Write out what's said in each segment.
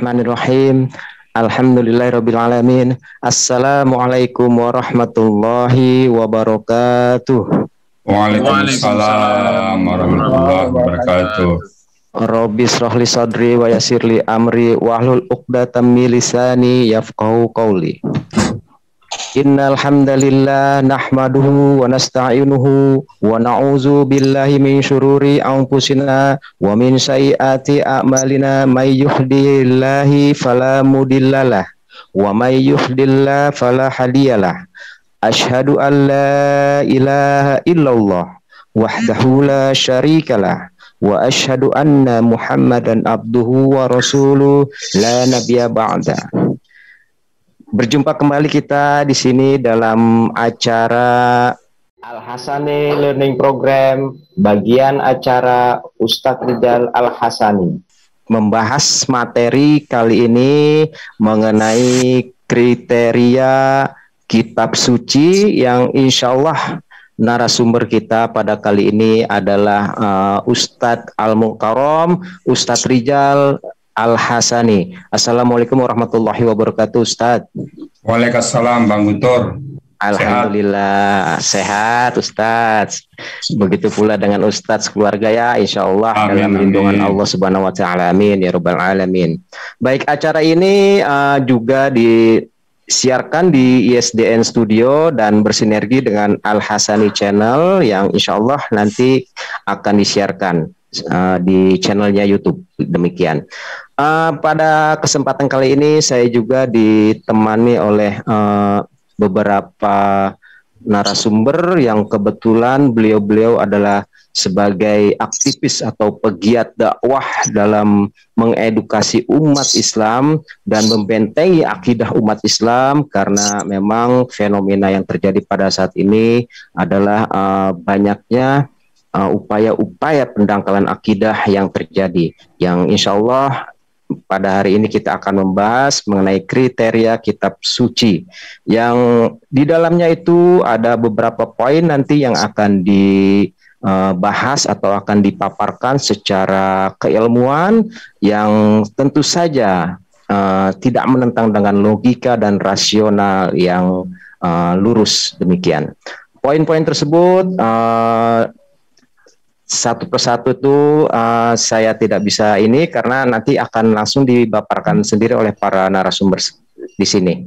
Bismillahirrahmanirrahim. Alhamdulillahirrabbilalamin. Assalamualaikum warahmatullahi wabarakatuh. Waalaikumsalam warahmatullahi wabarakatuh. Rabbi shrahli sadri wa yassirli amri wahlul 'uqdatam min lisani yafqahu qawli. Innal hamdalillah nahmaduhu wa nasta'inuhu wa na'udzu billahi min syururi anfusina wa min sayyiati a'malina may yahdihillahu fala mudhillalah wa may yudhlil fala hadiyalah. Asyhadu an la ilaha illallah wahdahu la syarikalah wa asyhadu anna Muhammadan abduhu wa rasuluh la nabiyya ba'da. Berjumpa kembali kita di sini dalam acara Al-Hasani Learning Program, bagian acara Ustadz Rizal Al-Hasani. Membahas materi kali ini mengenai kriteria kitab suci yang insya Allah narasumber kita pada kali ini adalah Ustadz Al-Mukarram, Ustadz Rizal Al-Hasani. Assalamualaikum warahmatullahi wabarakatuh, Ustadz. Waalaikumsalam, Bang Guntur. Alhamdulillah sehat Ustadz. Begitu pula dengan Ustadz keluarga ya, insya Allah dalam lindungan Allah Subhanahu Wa Taala. Amin ya Rabbal Alamin. Baik, acara ini juga disiarkan di ISDN Studio dan bersinergi dengan Al-Hasani Channel yang insya Allah nanti akan disiarkan di channelnya YouTube. Demikian. Pada kesempatan kali ini saya juga ditemani oleh beberapa narasumber yang kebetulan beliau-beliau adalah sebagai aktivis atau pegiat dakwah dalam mengedukasi umat Islam dan membentengi akidah umat Islam, karena memang fenomena yang terjadi pada saat ini adalah banyaknya upaya-upaya pendangkalan akidah yang terjadi, yang insya Allah pada hari ini kita akan membahas mengenai kriteria kitab suci, yang di dalamnya itu ada beberapa poin nanti yang akan dibahas atau akan dipaparkan secara keilmuan yang tentu saja tidak menentang dengan logika dan rasional yang lurus. Demikian poin-poin tersebut. Satu persatu itu saya tidak bisa ini karena nanti akan langsung dipaparkan sendiri oleh para narasumber di sini.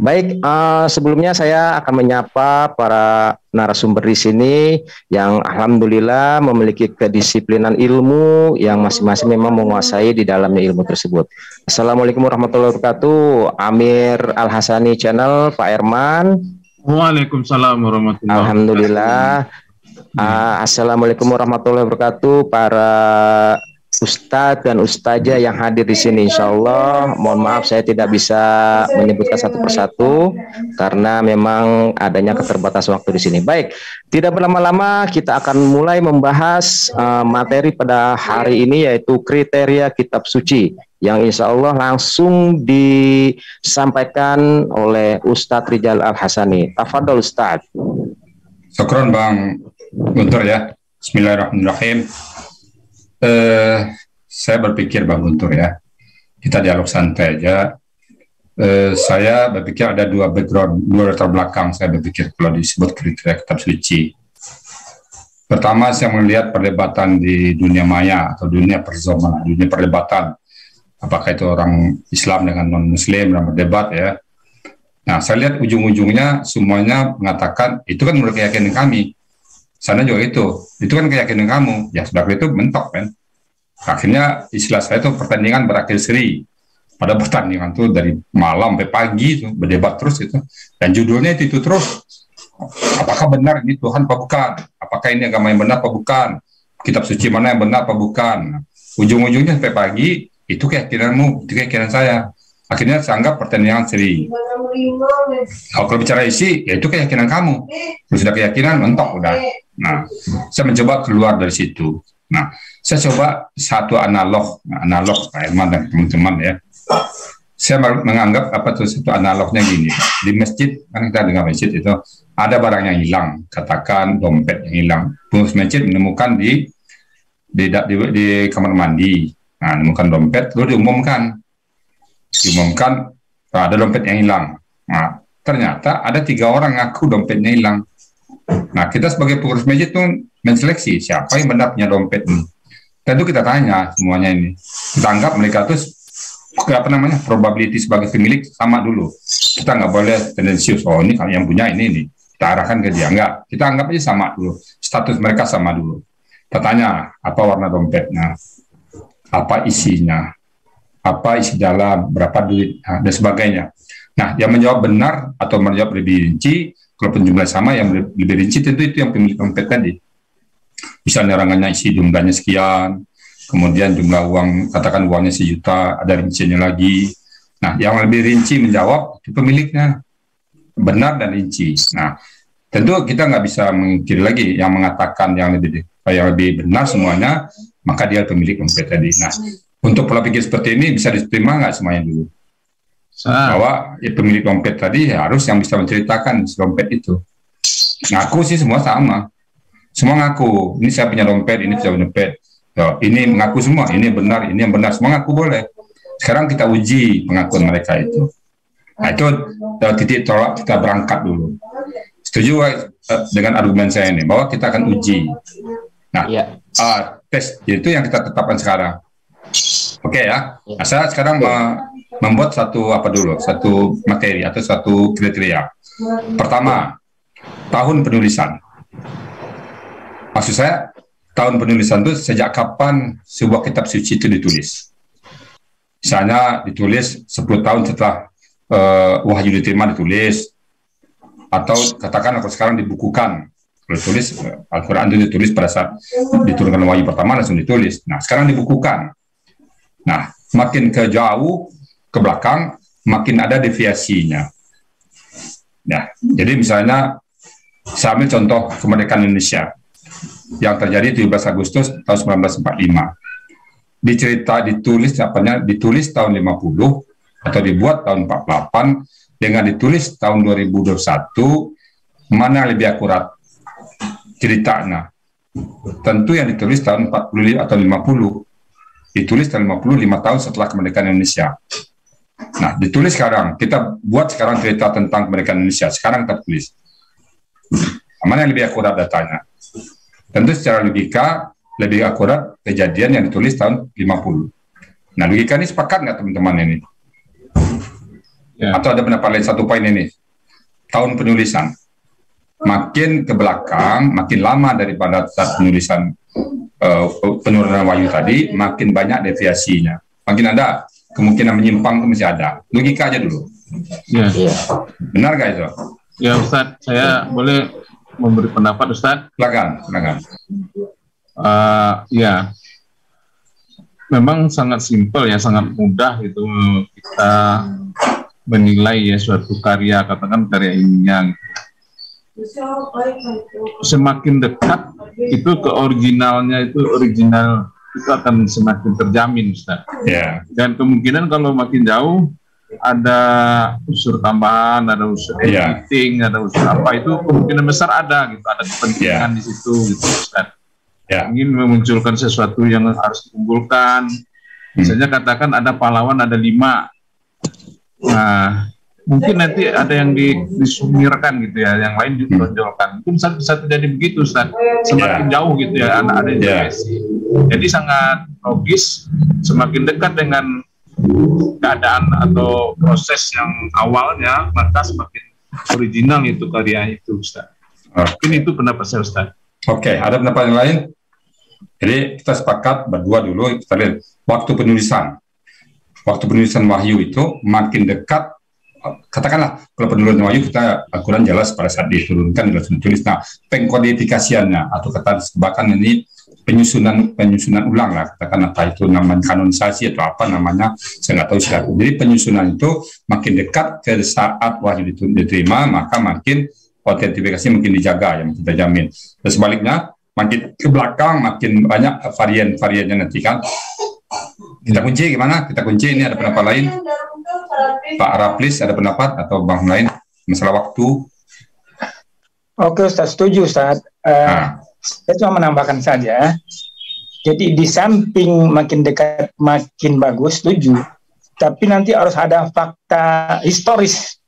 Baik, sebelumnya saya akan menyapa para narasumber di sini yang alhamdulillah memiliki kedisiplinan ilmu yang masing-masing memang menguasai di dalamnya ilmu tersebut. Assalamualaikum warahmatullahi wabarakatuh. Amir Al-Hasani Channel, Pak Herman. Waalaikumsalam warahmatullahi wabarakatuh. Alhamdulillah. Assalamualaikum warahmatullahi wabarakatuh para ustadz dan ustazah yang hadir di sini. Insya Allah, mohon maaf saya tidak bisa menyebutkan satu persatu karena memang adanya keterbatasan waktu di sini. Baik, tidak berlama-lama kita akan mulai membahas materi pada hari ini, yaitu kriteria kitab suci yang insya Allah langsung disampaikan oleh Ustadz Rizal Al-Hasani. Tafadhol Ustadz. Syukron Bang Guntur ya. Bismillahirrahmanirrahim. Saya berpikir Bang Guntur ya, kita dialog santai aja. Saya berpikir ada dua background, dua latar belakang saya berpikir kalau disebut kriteria kitab suci. Pertama, saya melihat perdebatan di dunia maya atau dunia perzamanan, dunia perdebatan. Apakah itu orang Islam dengan non-Muslim dalam berdebat ya. Nah, saya lihat ujung-ujungnya semuanya mengatakan itu kan menurut keyakinan kami. Sana juga itu kan keyakinan kamu. Ya sebab itu mentok kan. Akhirnya istilah saya itu pertandingan berakhir seri. Pada pertandingan itu dari malam sampai pagi itu berdebat terus itu. Dan judulnya itu terus. Apakah benar ini Tuhan apa bukan? Apakah ini agama yang benar apa bukan? Kitab suci mana yang benar apa bukan? Ujung-ujungnya sampai pagi itu keyakinanmu, itu keyakinan saya. Akhirnya saya anggap pertandingan seri. Kalau bicara isi, ya itu keyakinan kamu. Kalau sudah keyakinan, mentok udah. Nah, saya mencoba keluar dari situ. Nah, saya coba satu analog Pak Herman dan teman-teman ya. Saya menganggap apa tuh satu analognya gini. Di masjid, kan kita dengar masjid itu ada barang yang hilang, katakan dompet yang hilang. Pengurus masjid menemukan di kamar mandi. Nah, menemukan dompet, lalu diumumkan ada dompet yang hilang. Nah, ternyata ada 3 orang ngaku dompetnya hilang. Nah, kita sebagai pengurus masjid itu menseleksi siapa yang benar punya dompet ini. Tentu kita tanya semuanya ini. Kita anggap mereka itu probability sebagai pemilik sama dulu. Kita nggak boleh tendensius, oh ini yang punya ini. Kita arahkan ke dia. Enggak, kita anggap aja sama dulu. Status mereka sama dulu. Kita tanya, apa warna dompetnya, apa isinya, apa isi dalam, berapa duit, dan sebagainya. Nah, yang menjawab benar atau menjawab lebih rinci, kalau jumlah sama, yang lebih rinci tentu itu yang pemilik dompet tadi. Misalnya nerangannya isi jumlahnya sekian, kemudian jumlah uang, katakan uangnya 1 juta, ada rinciannya lagi. Nah, yang lebih rinci menjawab itu pemiliknya, benar dan rinci. Nah, tentu kita nggak bisa mengkiri lagi yang mengatakan yang lebih benar semuanya, maka dia pemilik dompet tadi. Nah, untuk pola pikir seperti ini bisa diterima nggak semuanya dulu? Bahwa pemilik dompet tadi harus yang bisa menceritakan dompet itu. Ngaku sih semua sama. Semua ngaku, ini saya punya dompet, ini saya punya dompet. Ini mengaku semua, ini benar, ini yang benar. Semua ngaku boleh. Sekarang kita uji pengakuan mereka itu. Nah, itu titik tolak kita berangkat dulu. Setuju dengan argumen saya ini, bahwa kita akan uji. Nah, tes itu yang kita tetapkan sekarang. Oke ya. Nah, saya sekarang membuat satu materi atau satu kriteria. Pertama, tahun penulisan. Maksud saya, tahun penulisan itu sejak kapan sebuah kitab suci itu ditulis. Misalnya ditulis 10 tahun setelah wahyu diterima ditulis, atau katakan aku sekarang dibukukan. Kalau tulis Al-Quran itu ditulis pada saat diturunkan wahyu pertama langsung ditulis. Nah, sekarang dibukukan. Nah, makin ke jauh ke belakang, makin ada deviasinya. Ya, jadi misalnya saya ambil contoh kemerdekaan Indonesia yang terjadi 17 Agustus tahun 1945. Ditulis tahun 50 atau dibuat tahun 48 dengan ditulis tahun 2021, mana lebih akurat ceritanya? Tentu yang ditulis tahun 45 atau 50. Ditulis tahun 55 tahun setelah kemerdekaan Indonesia. Nah, ditulis sekarang. Kita buat sekarang cerita tentang kemerdekaan Indonesia. Sekarang kita tulis. Mana yang lebih akurat datanya? Tentu secara logika lebih akurat kejadian yang ditulis tahun 50. Nah, logika ini sepakat nggak teman-teman ini? Ya. Atau ada pendapat lain satu poin ini? Tahun penulisan. Makin ke belakang, makin lama daripada saat penulisan penurunan wahyu tadi, makin banyak deviasinya. Makin ada kemungkinan menyimpang itu masih ada. Logika aja dulu. Ya. Benar nggak itu? Ya Ustadz, saya boleh memberi pendapat Ustadz? Silakan. Ya, memang sangat simpel ya, sangat mudah gitu kita menilai ya suatu karya, katakan karya ilmiah. Semakin dekat itu ke originalnya itu akan semakin terjamin, Ustaz. Yeah. Dan kemungkinan kalau makin jauh ada unsur tambahan, ada unsur editing, ada unsur apa, itu kemungkinan besar ada gitu, ada kepentingan di situ gitu, Ustaz. Ingin memunculkan sesuatu yang harus dikumpulkan. Misalnya katakan ada pahlawan ada 5. Nah, mungkin nanti ada yang disumirkan gitu ya, yang lain ditonjolkan. Mungkin bisa terjadi begitu, Ustaz. Semakin jauh gitu ya, ada intervensi. Jadi sangat logis, semakin dekat dengan keadaan atau proses yang awalnya, maka semakin original itu karya itu, Ustaz. Mungkin itu pendapat saya, Ustaz. Oke, ada pendapat yang lain? Jadi kita sepakat berdua dulu, kita lihat waktu penulisan. Waktu penulisan wahyu itu makin dekat, katakanlah kalau penulisan wahyu kita Al-Quran jelas pada saat diturunkan jelas ditulis. Nah, pengkodifikasiannya atau kata bahkan ini penyusunan ulang lah, katakan apa itu namanya kanonisasi atau apa namanya, saya nggak tahu siapa. Jadi penyusunan itu makin dekat ke saat wahyu diterima, maka makin autentifikasi makin dijaga, yang kita jamin. Dan sebaliknya makin ke belakang makin banyak varian-variannya nanti kan. Kita kunci gimana? Kita kunci, ini ada pendapat lain? Pak Raplis ada pendapat atau bang lain masalah waktu? Oke Ustaz, setuju Ustaz. Saya cuma menambahkan saja Jadi di samping makin dekat makin bagus, setuju. Tapi nanti harus ada fakta historis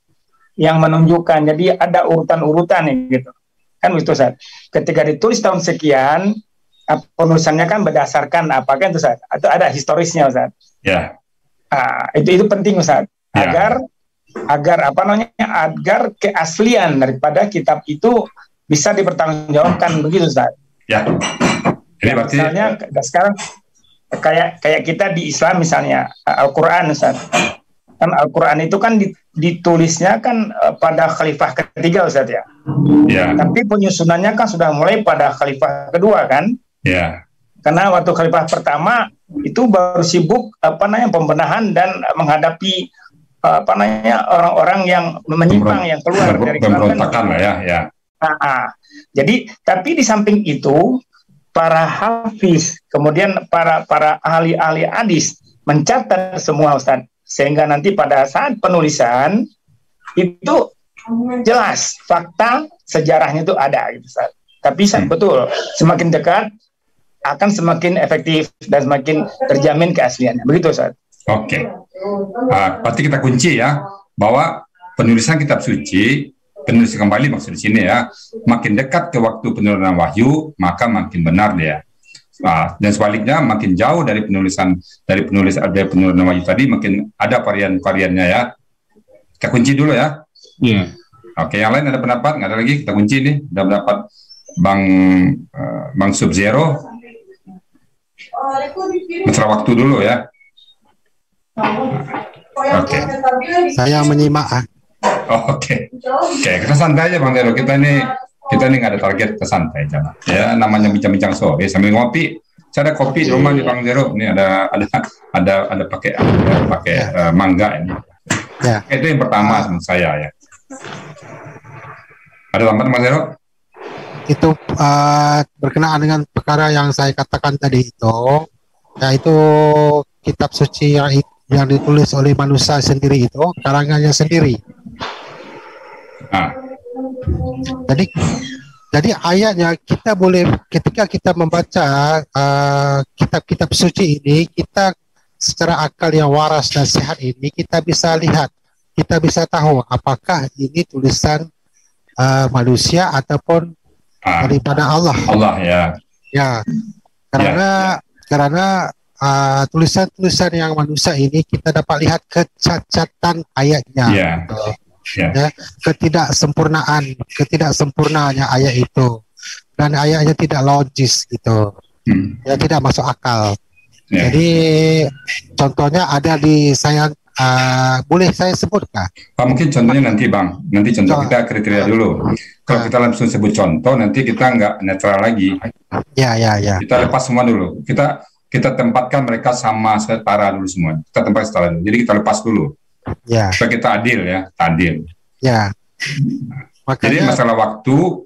yang menunjukkan. Jadi ada urutan-urutan gitu. Kan itu Ustaz. Ketika ditulis tahun sekian, penulisannya kan berdasarkan apa kan itu Ustaz? Atau ada historisnya Ustaz. Ya. Itu penting Ustaz. Agar agar keaslian daripada kitab itu bisa dipertanggungjawabkan begitu Ustaz. Ya. Jadi berarti misalnya sekarang kayak kita di Islam misalnya Al-Qur'an Ustaz. Kan Al-Qur'an itu kan ditulisnya kan pada khalifah ketiga Ustaz ya. Ya. Tapi penyusunannya kan sudah mulai pada khalifah kedua kan? Ya. Karena waktu khalifah pertama itu baru sibuk pembenahan dan menghadapi orang-orang yang menyimpang yang keluar dari pemberontakan lah ya. Jadi tapi di samping itu para hafiz kemudian para ahli-ahli hadis mencatat semua Ustaz, sehingga nanti pada saat penulisan itu jelas fakta sejarahnya itu ada gitu Ustaz. Tapi betul semakin dekat akan semakin efektif dan semakin terjamin keasliannya. Begitu Ustaz. Oke. Berarti kita kunci ya bahwa penulisan kitab suci, penulis kembali maksud di sini ya, makin dekat ke waktu penurunan wahyu maka makin benar dia. Dan sebaliknya makin jauh dari penulis penurunan wahyu tadi makin ada varian-variannya ya. Kita kunci dulu ya. Iya. Oke, yang lain ada pendapat? Nggak ada lagi, kita kunci nih. Udah pendapat Bang Sub-Zero. Masalah waktu dulu ya. Oke. Saya menyimak. Oke, kita santai aja Bang Zero. Kita ini nggak ada target, kita santai aja. Ya, namanya bincang-bincang sore sambil ngopi. Saya ada kopi di rumah nih Bang Zero. Ini ada pakai mangga ini. Ya. Itu yang pertama menurut saya ya. Ada tambahan Bang Zero? Itu berkenaan dengan perkara yang saya katakan tadi itu, yaitu kitab suci yang ditulis oleh manusia sendiri itu karangannya sendiri. Jadi ayatnya kita boleh ketika kita membaca kitab-kitab suci ini, kita secara akal yang waras dan sehat ini kita bisa lihat, kita bisa tahu apakah ini tulisan manusia ataupun daripada Allah. Allah ya. Ya. Karena tulisan-tulisan yang manusia ini kita dapat lihat kecacatan ayatnya. Ya, ketidaksempurnaannya ayat itu, dan ayatnya tidak logis gitu, ya tidak masuk akal. Jadi contohnya ada di saya, boleh saya sebutkan? Mungkin contohnya nanti Bang, kita kriteria dulu. Kalau kita langsung sebut contoh nanti kita nggak netral lagi. Ya. Kita lepas semua dulu. Kita tempatkan mereka sama setara dulu semua. Kita tempatkan setara dulu. Jadi kita lepas dulu. Ya. Supaya kita adil ya, adil. Ya. Jadi masalah waktu,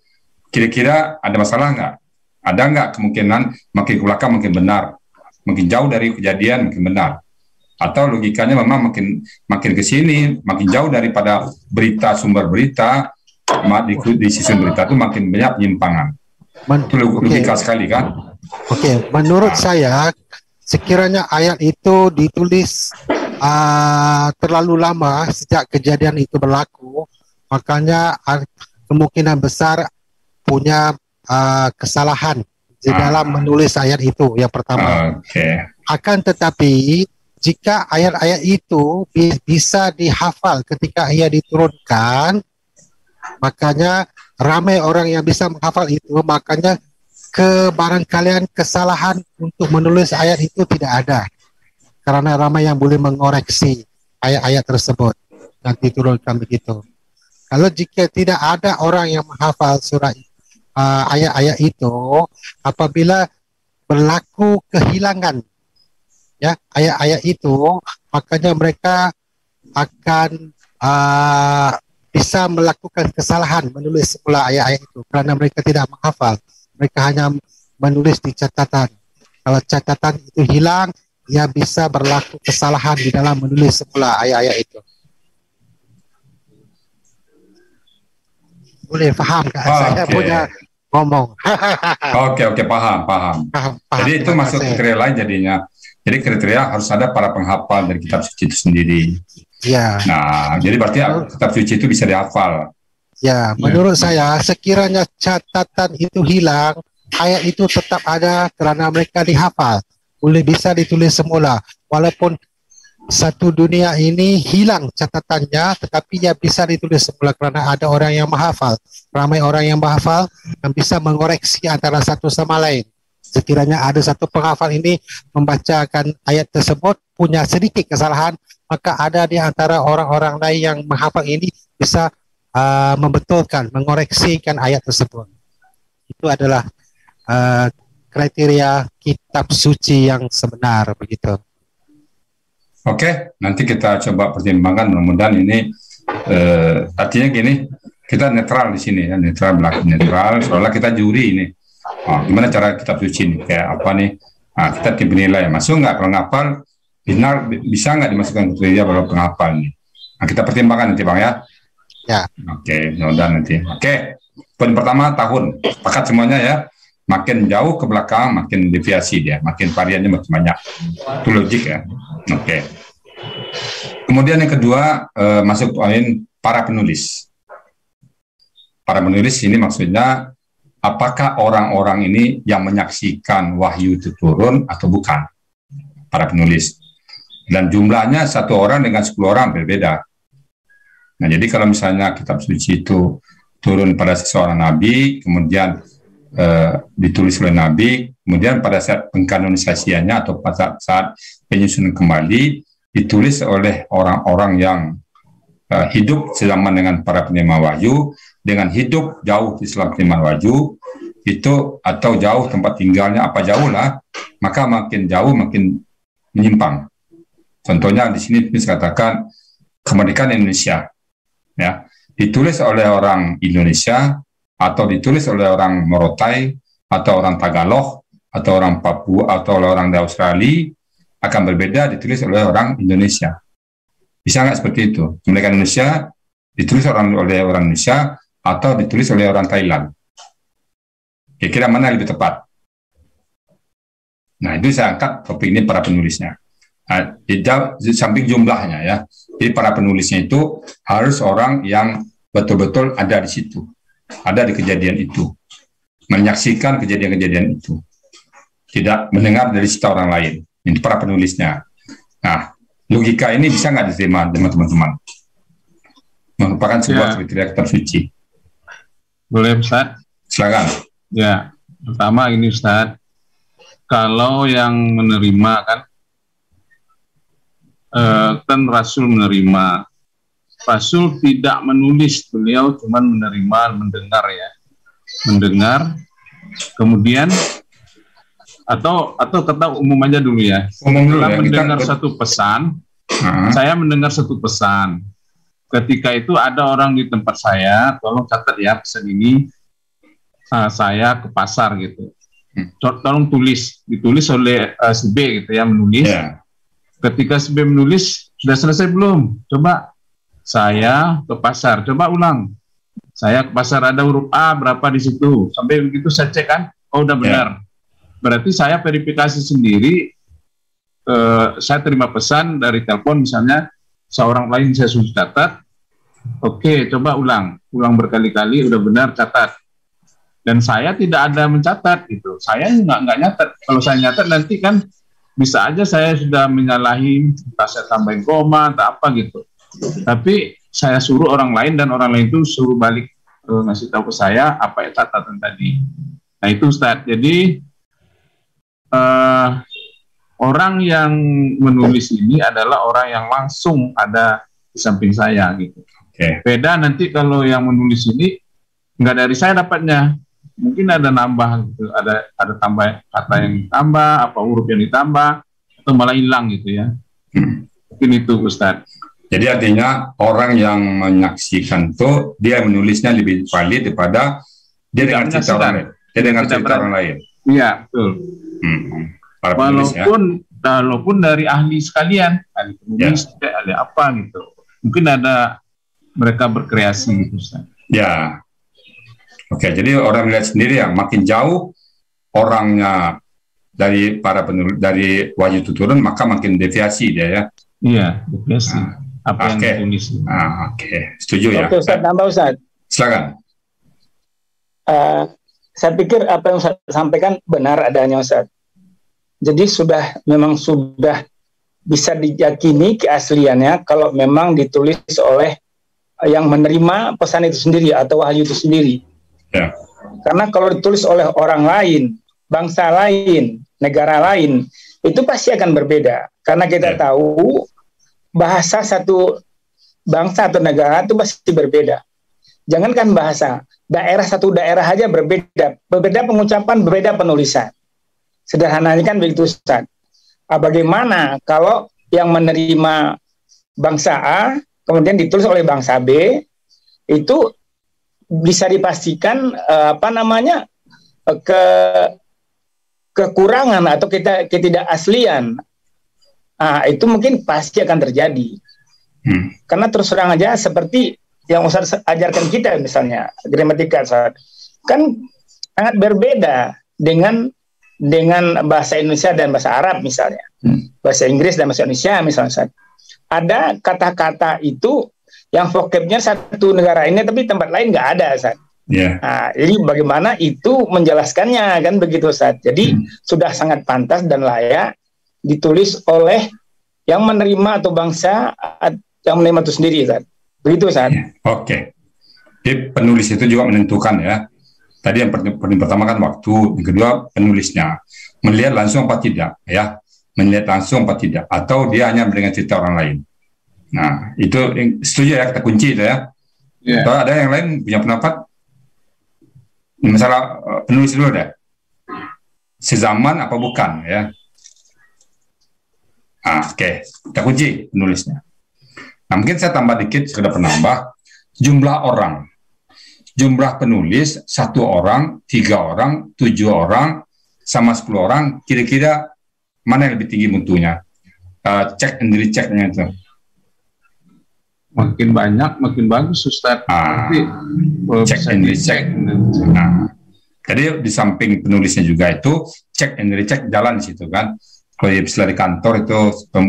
kira-kira ada masalah nggak? Ada nggak kemungkinan makin ke belakang makin benar, makin jauh dari kejadian makin benar? Atau logikanya memang makin ke sini, makin jauh daripada sumber berita, di susun berita itu makin banyak penyimpangan. Itu logika sekali kan? Oke, menurut saya sekiranya ayat itu ditulis terlalu lama sejak kejadian itu berlaku, makanya kemungkinan besar punya kesalahan di dalam menulis ayat itu yang pertama. Akan tetapi jika ayat-ayat itu bisa dihafal ketika ia diturunkan, makanya ramai orang yang bisa menghafal itu, makanya kebarangkalian kesalahan untuk menulis ayat itu tidak ada. Karena ramai yang boleh mengoreksi ayat-ayat tersebut dan diturunkan begitu. Kalau jika tidak ada orang yang menghafal surah ayat-ayat itu, apabila berlaku kehilangan ya ayat-ayat itu, makanya mereka akan bisa melakukan kesalahan menulis semula ayat-ayat itu karena mereka tidak menghafal. Mereka hanya menulis di catatan. Kalau catatan itu hilang, ia bisa berlaku kesalahan di dalam menulis semula ayat-ayat itu. Boleh faham kan? Saya punya ngomong. Oke, paham. Jadi itu masuk kriteria lain jadinya. Jadi kriteria harus ada para penghafal dari kitab suci itu sendiri. Ya. Nah, jadi berarti kitab suci itu bisa dihafal. Ya, menurut saya sekiranya catatan itu hilang, ayat itu tetap ada karena mereka dihafal. Boleh bisa ditulis semula. Walaupun satu dunia ini hilang catatannya, tetapi ia bisa ditulis semula kerana ada orang yang menghafal. Ramai orang yang menghafal yang bisa mengoreksi antara satu sama lain. Sekiranya ada satu penghafal ini membacakan ayat tersebut punya sedikit kesalahan, maka ada di antara orang-orang lain yang menghafal ini bisa membetulkan, mengoreksikan ayat tersebut. Itu adalah kriteria kitab suci yang sebenar, begitu. Oke, nanti kita coba pertimbangkan, mudah-mudahan ini artinya gini, kita netral di sini ya, netral, soalnya kita juri ini. Gimana cara kitab suci ini, kayak apa nih? Kita tim penilai, masuk nggak kalau ngapal, benar bisa nggak dimasukkan kriteria kalau penghafal nih? Nah, kita pertimbangkan nanti Bang ya. Ya. Oke, mudah nanti. Oke, poin pertama tahun, sepakat semuanya ya. Makin jauh ke belakang, makin deviasi dia, makin variannya makin banyak. Itu logik ya. Oke. Kemudian yang kedua, masuk poin para penulis. Para penulis ini maksudnya, apakah orang-orang ini yang menyaksikan wahyu itu turun atau bukan? Para penulis. Dan jumlahnya satu orang dengan 10 orang berbeda. Nah, jadi kalau misalnya kitab suci itu turun pada seseorang nabi, kemudian ditulis oleh nabi, kemudian pada saat pengkanonisasiannya atau pada saat penyusunan kembali, ditulis oleh orang-orang yang hidup sezaman dengan para penerima wahyu, dengan hidup jauh di setelah penerima wahyu, itu atau jauh tempat tinggalnya, apa jauh lah, maka makin jauh makin menyimpang. Contohnya di sini dikatakan kemerdekaan Indonesia. Ya, ditulis oleh orang Indonesia atau ditulis oleh orang Morotai atau orang Tagalog atau orang Papua atau oleh orang di Australia akan berbeda ditulis oleh orang Indonesia. Bisa nggak seperti itu? Kemerdekaan Indonesia ditulis oleh orang Indonesia atau ditulis oleh orang Thailand. Kira-kira mana lebih tepat? Nah, itu saya angkat topik ini para penulisnya. Nah, di samping jumlahnya ya. Jadi para penulisnya itu harus orang yang betul-betul ada di situ, ada di kejadian itu, menyaksikan kejadian-kejadian itu, tidak mendengar dari cerita orang lain. Itu para penulisnya. Nah, logika ini bisa nggak diterima dengan teman-teman? Merupakan sebuah kriteria kitab suci. Boleh Ustaz? Silakan. Ya, pertama ini Ustaz, kalau yang menerima kan Rasul menerima. Rasul tidak menulis, beliau cuma menerima, mendengar ya, mendengar, kemudian atau kata umum aja dulu ya. Setelah mendengar satu pesan, saya mendengar satu pesan. Ketika itu ada orang di tempat saya, tolong catat ya pesan ini, saya ke pasar gitu. Tolong ditulis oleh si B gitu ya, menulis. Yeah. Ketika si B menulis, sudah selesai belum? Coba saya ke pasar, coba ulang. Saya ke pasar, ada huruf A berapa di situ. Sampai begitu saya cek kan, oh udah benar. Berarti saya verifikasi sendiri, saya terima pesan dari telepon misalnya, seorang lain saya suruh catat, oke, coba ulang berkali-kali, udah benar, catat. Dan saya tidak ada mencatat gitu, saya nggak nyatat. Kalau saya nyatat nanti kan bisa aja saya sudah menyalahi, entah saya tambahin koma atau apa gitu. Tapi saya suruh orang lain dan orang lain itu suruh balik ngasih tahu ke saya apa ya catatan tadi. Nah itu Ustadz. Jadi orang yang menulis ini adalah orang yang langsung ada di samping saya gitu. Beda nanti kalau yang menulis ini nggak dari saya dapatnya. Mungkin ada nambah gitu, ada tambah kata yang ditambah, apa huruf yang ditambah, atau malah hilang gitu ya. Mungkin itu Ustaz. Jadi artinya orang yang menyaksikan itu dia menulisnya lebih valid daripada dia dengan cerita orang lain. Dia dengan cerita orang lain. Iya betul. Walaupun dari ahli sekalian, ahli penulis, ahli apa gitu. Mungkin ada mereka berkreasi gitu Ustaz. Ya. Oke, jadi orang melihat sendiri ya, makin jauh orangnya dari para penulis, dari wahyu itu turun, maka makin deviasi dia ya. Iya, deviasi. Apa yang ditulis. Oke, setuju ya. Oke, Ustaz, nambah Ustaz. Silakan. Saya pikir apa yang Ustaz sampaikan benar adanya, Ustaz. Jadi memang sudah bisa diyakini keasliannya kalau memang ditulis oleh yang menerima pesan itu sendiri atau wahyu itu sendiri. Ya. Karena kalau ditulis oleh orang lain, bangsa lain, negara lain, itu pasti akan berbeda. Karena kita tahu bahasa satu bangsa atau negara itu pasti berbeda. Jangankan bahasa, satu daerah aja berbeda. Berbeda pengucapan, berbeda penulisan. Sederhananya kan begitu, Ustaz. Bagaimana kalau yang menerima bangsa A, kemudian ditulis oleh bangsa B, itu bisa dipastikan kekurangan atau ketidakaslian. Itu mungkin pasti akan terjadi. Karena terus terang aja seperti yang Ustaz ajarkan kita misalnya gramatika, Ustaz, kan sangat berbeda dengan bahasa Indonesia dan bahasa Arab misalnya, bahasa Inggris dan bahasa Indonesia misalnya, Ustaz. Ada kata-kata itu yang vocabnya satu negara ini tapi tempat lain nggak ada, Ustaz. Jadi bagaimana itu menjelaskannya kan begitu, Ustaz. Jadi sudah sangat pantas dan layak ditulis oleh yang menerima atau bangsa yang menerima itu sendiri, Ustaz. Begitu, Ustaz. Oke. Jadi penulis itu juga menentukan ya. Tadi yang pertama kan waktu, yang kedua penulisnya melihat langsung apa tidak ya, melihat langsung apa tidak, atau dia hanya mendengar cerita orang lain. Nah itu setuju ya, kita kunci itu ya. Atau ada yang lain punya pendapat masalah penulis dulu deh, sezaman apa bukan ya. Oke, kita kunci penulisnya. Nah mungkin saya tambah dikit, sudah penambah jumlah orang. Jumlah penulis 1 orang, 3 orang, 7 orang, sama 10 orang, kira-kira mana yang lebih tinggi mutunya? Cek and recheck-nya itu. Makin banyak, makin bagus, Ustaz. Tapi cek and recheck. Jadi di samping penulisnya juga itu, cek and recheck jalan di situ kan. Kalau istilah di kantor itu,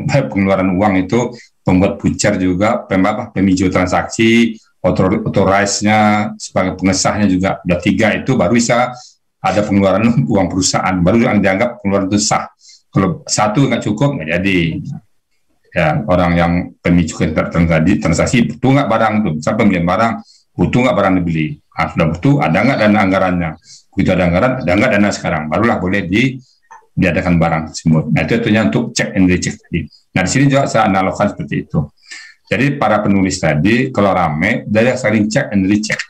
pengeluaran uang itu, pembuat voucher juga, pemijau transaksi, authorize-nya sebagai pengesahnya juga udah 3, itu baru bisa ada pengeluaran uang perusahaan, baru yang dianggap pengeluaran itu sah. Kalau 1 nggak cukup nggak jadi. Ya, orang yang pemicu transaksi butuh nggak barang itu, misalnya pembelian barang, butuh nggak barang dibeli, sudah butuh, ada nggak dana anggarannya, begitu ada anggaran, ada nggak dana sekarang, barulah boleh diadakan barang tersebut. Nah itu tentunya untuk cek and recheck tadi. Nah di sini juga saya analogkan seperti itu. Jadi para penulis tadi kalau rame dari saling cek and recheck.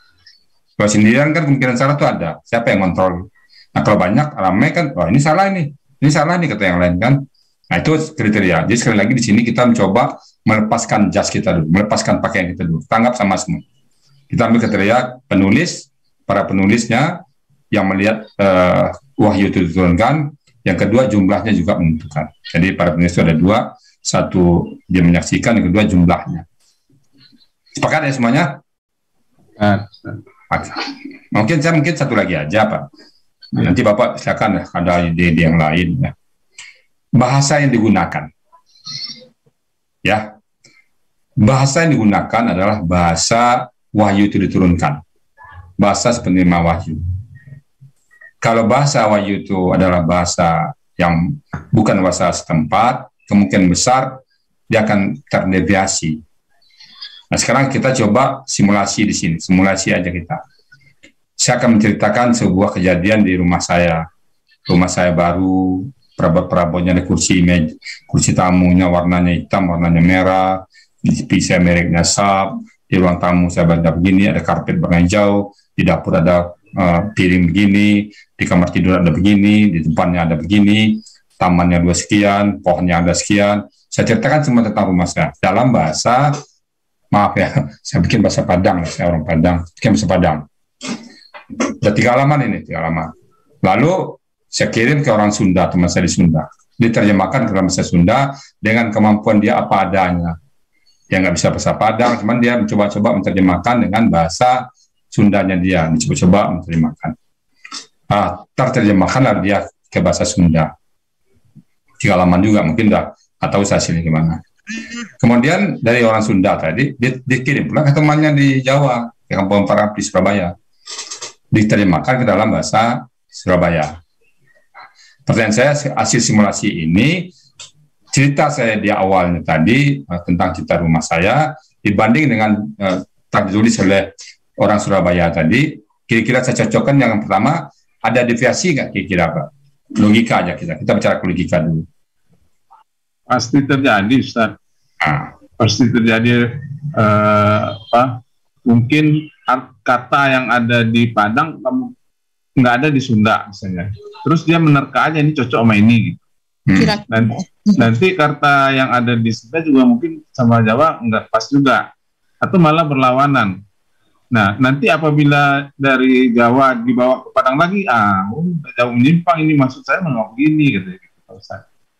Kalau sendirian kan kemungkinan salah itu ada. Siapa yang kontrol? Nah kalau banyak rame kan, wah ini salah nih kata yang lain kan. Nah itu kriteria. Jadi sekali lagi di sini kita mencoba melepaskan jas kita dulu, melepaskan pakaian kita dulu. Tanggap sama semua. Kita ambil kriteria penulis, para penulisnya yang melihat wahyu itu diturunkan. Yang kedua jumlahnya juga menentukan. Jadi para penulis itu ada 2. 1 dia menyaksikan, yang kedua jumlahnya. Sepakat ya semuanya? Mungkin 1 lagi aja Pak. Nanti Bapak silakan ada ide-ide yang lain ya. Bahasa yang digunakan. Ya. Bahasa yang digunakan adalah bahasa wahyu itu diturunkan. Bahasa penerima wahyu. Kalau bahasa wahyu itu adalah bahasa yang bukan bahasa setempat, kemungkinan besar dia akan terdeviasi. Nah sekarang kita coba simulasi di sini, simulasi aja kita. Saya akan menceritakan sebuah kejadian di rumah saya. Rumah saya baru, perabot-perabotnya ada kursi tamunya warnanya hitam, warnanya merah, di TV saya mereknya Sharp, di ruang tamu saya ada begini, ada karpet warna hijau, di dapur ada piring begini, di kamar tidur ada begini, di depannya ada begini, tamannya 2 sekian, pohonnya ada sekian. Saya ceritakan semua tentang rumah saya dalam bahasa, maaf ya, saya bikin bahasa Padang, saya orang Padang, bikin bahasa Padang. Ada 3 halaman ini, 3 halaman. Lalu saya kirim ke orang Sunda, teman saya di Sunda, diterjemahkan ke dalam bahasa Sunda dengan kemampuan dia apa adanya. Dia nggak bisa bahasa Padang, cuman dia mencoba-coba menerjemahkan dengan bahasa Sundanya dia, dicoba-coba menerjemahkan. Terjemahkanlah dia ke bahasa Sunda. 3 halaman juga, mungkin udah atau hasilnya gimana. Kemudian dari orang Sunda tadi dikirim pula ke temannya di Jawa, ke Kampung Paraplis Surabaya, diterjemahkan ke dalam bahasa Surabaya. Pertanyaan saya, hasil simulasi ini, cerita saya di awalnya tadi tentang cita rumah saya dibanding dengan ditulis oleh orang Surabaya tadi, kira-kira saya cocokkan yang pertama, ada deviasi nggak kira-kira Pak? Logika aja kita bicara logika dulu. Pasti terjadi, Ustaz. Pasti terjadi mungkin kata yang ada di Padang nggak ada di Sunda misalnya. Terus dia menerka aja ini cocok sama ini gitu. Nanti kata yang ada di Sunda juga mungkin sama Jawa nggak pas juga, atau malah berlawanan. Nah, nanti apabila dari Jawa dibawa ke Padang lagi, jauh menyimpang, ini maksud saya mau begini gitu.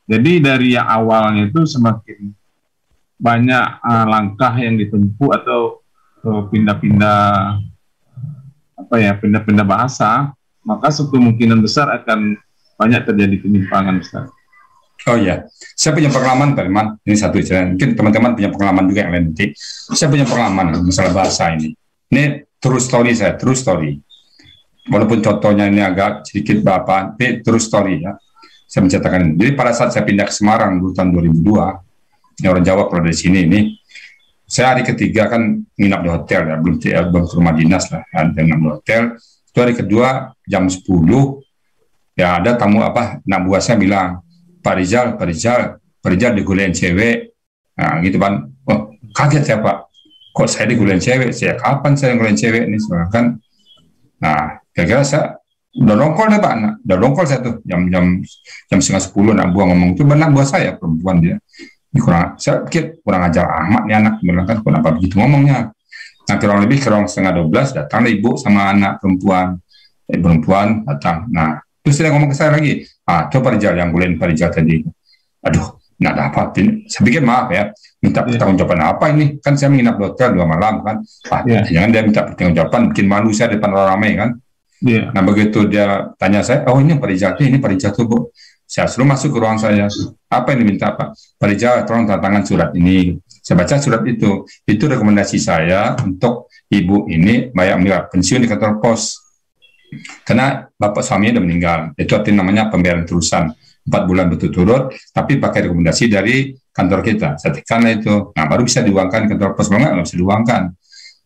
Jadi dari yang awalnya itu semakin banyak langkah yang ditempuh atau pindah-pindah bahasa, maka kemungkinan besar akan banyak terjadi penyimpangan, Ustaz. Oh ya, saya punya pengalaman, Pak Iman. Ini satu cerita. Mungkin teman-teman punya pengalaman juga yang lain nanti. Saya punya pengalaman masalah bahasa ini. Ini true story saya, true story. Walaupun contohnya ini agak sedikit tapi true story ya. Saya menceritakan ini. Jadi pada saat saya pindah ke Semarang tahun 2002, orang Jawa kalau dari sini ini, saya hari ketiga kan nginap di hotel ya, belum ke rumah dinas lah, nginap di hotel. Itu hari kedua jam 10, ya ada tamu anak buah saya bilang, Pak Rizal digolein cewek, nah gitu kan. Oh, kaget saya Pak, kok saya digolein cewek? Saya kapan saya digolein cewek ini kan? Nah, kira-kira saya udah nongkol deh Pak, udah nongkol saya tuh jam 9:30 anak buah ngomong itu benar buah saya perempuan dia. Saya pikir kurang ajar amat nih anak, bilang kan kenapa begitu ngomongnya. Nah kurang 11:30 datang ibu sama anak perempuan datang. Nah terus dia ngomong ke saya lagi, coba Rizal yang golein Pak Rizal tadi. Aduh, nggak ada apa. Saya pikir maaf ya, minta pertanggungjawaban apa ini? Kan saya menginap di hotel 2 malam kan. Jangan dia minta pertanggungjawaban, bikin malu saya depan orang ramai kan. Nah begitu dia tanya saya, oh ini Pak Rizal tuh Bu. Saya suruh masuk ke ruang saya. Apa yang diminta Pak? Pak Rizal, tolong tanda tangan surat ini. Saya baca surat itu. Itu rekomendasi saya untuk ibu ini ambil pensiun di kantor pos. Karena bapak suaminya sudah meninggal. Itu artinya namanya pembayaran terusan 4 bulan berturut-turut, tapi pakai rekomendasi dari kantor kita. Saya tekanlah itu. Nah, baru bisa diuangkan di kantor pos. Kalau nggak bisa diuangkan.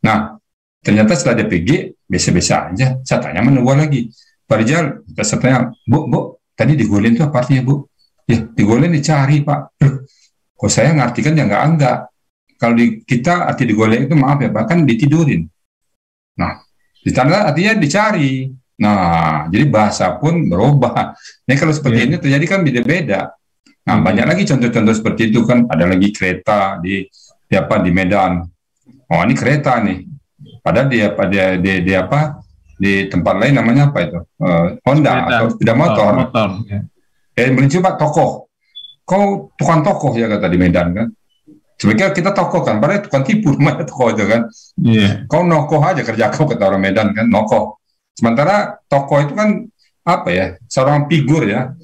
Nah, ternyata setelah dia pergi, biasa-biasa aja. Saya tanya menunggu lagi. Pak Rizal, saya tanya, Bu, tadi digolein itu apa artinya Bu? Ya, digolein dicari Pak. Kok saya ngartikan ya enggak. Kalau kita arti digolein itu maaf ya Pak, kan ditidurin. Nah, ditanda artinya dicari. Nah, jadi bahasa pun berubah. Nah, kalau seperti ini terjadi kan beda-beda. Nah, banyak lagi contoh-contoh seperti itu kan. Ada lagi kereta di Medan. Oh, ini kereta nih. Padahal di tempat lain namanya apa itu? Honda atau sepeda motor. Melucu Pak, tokoh. Kau tukang tokoh ya kata di Medan kan. Sebenarnya kita tokoh kan, padahal tukang tipu namanya tokoh itu kan. Kau nokoh aja kerja kau kata orang Medan kan, nokoh. Sementara tokoh itu kan apa ya? Seorang figur ya.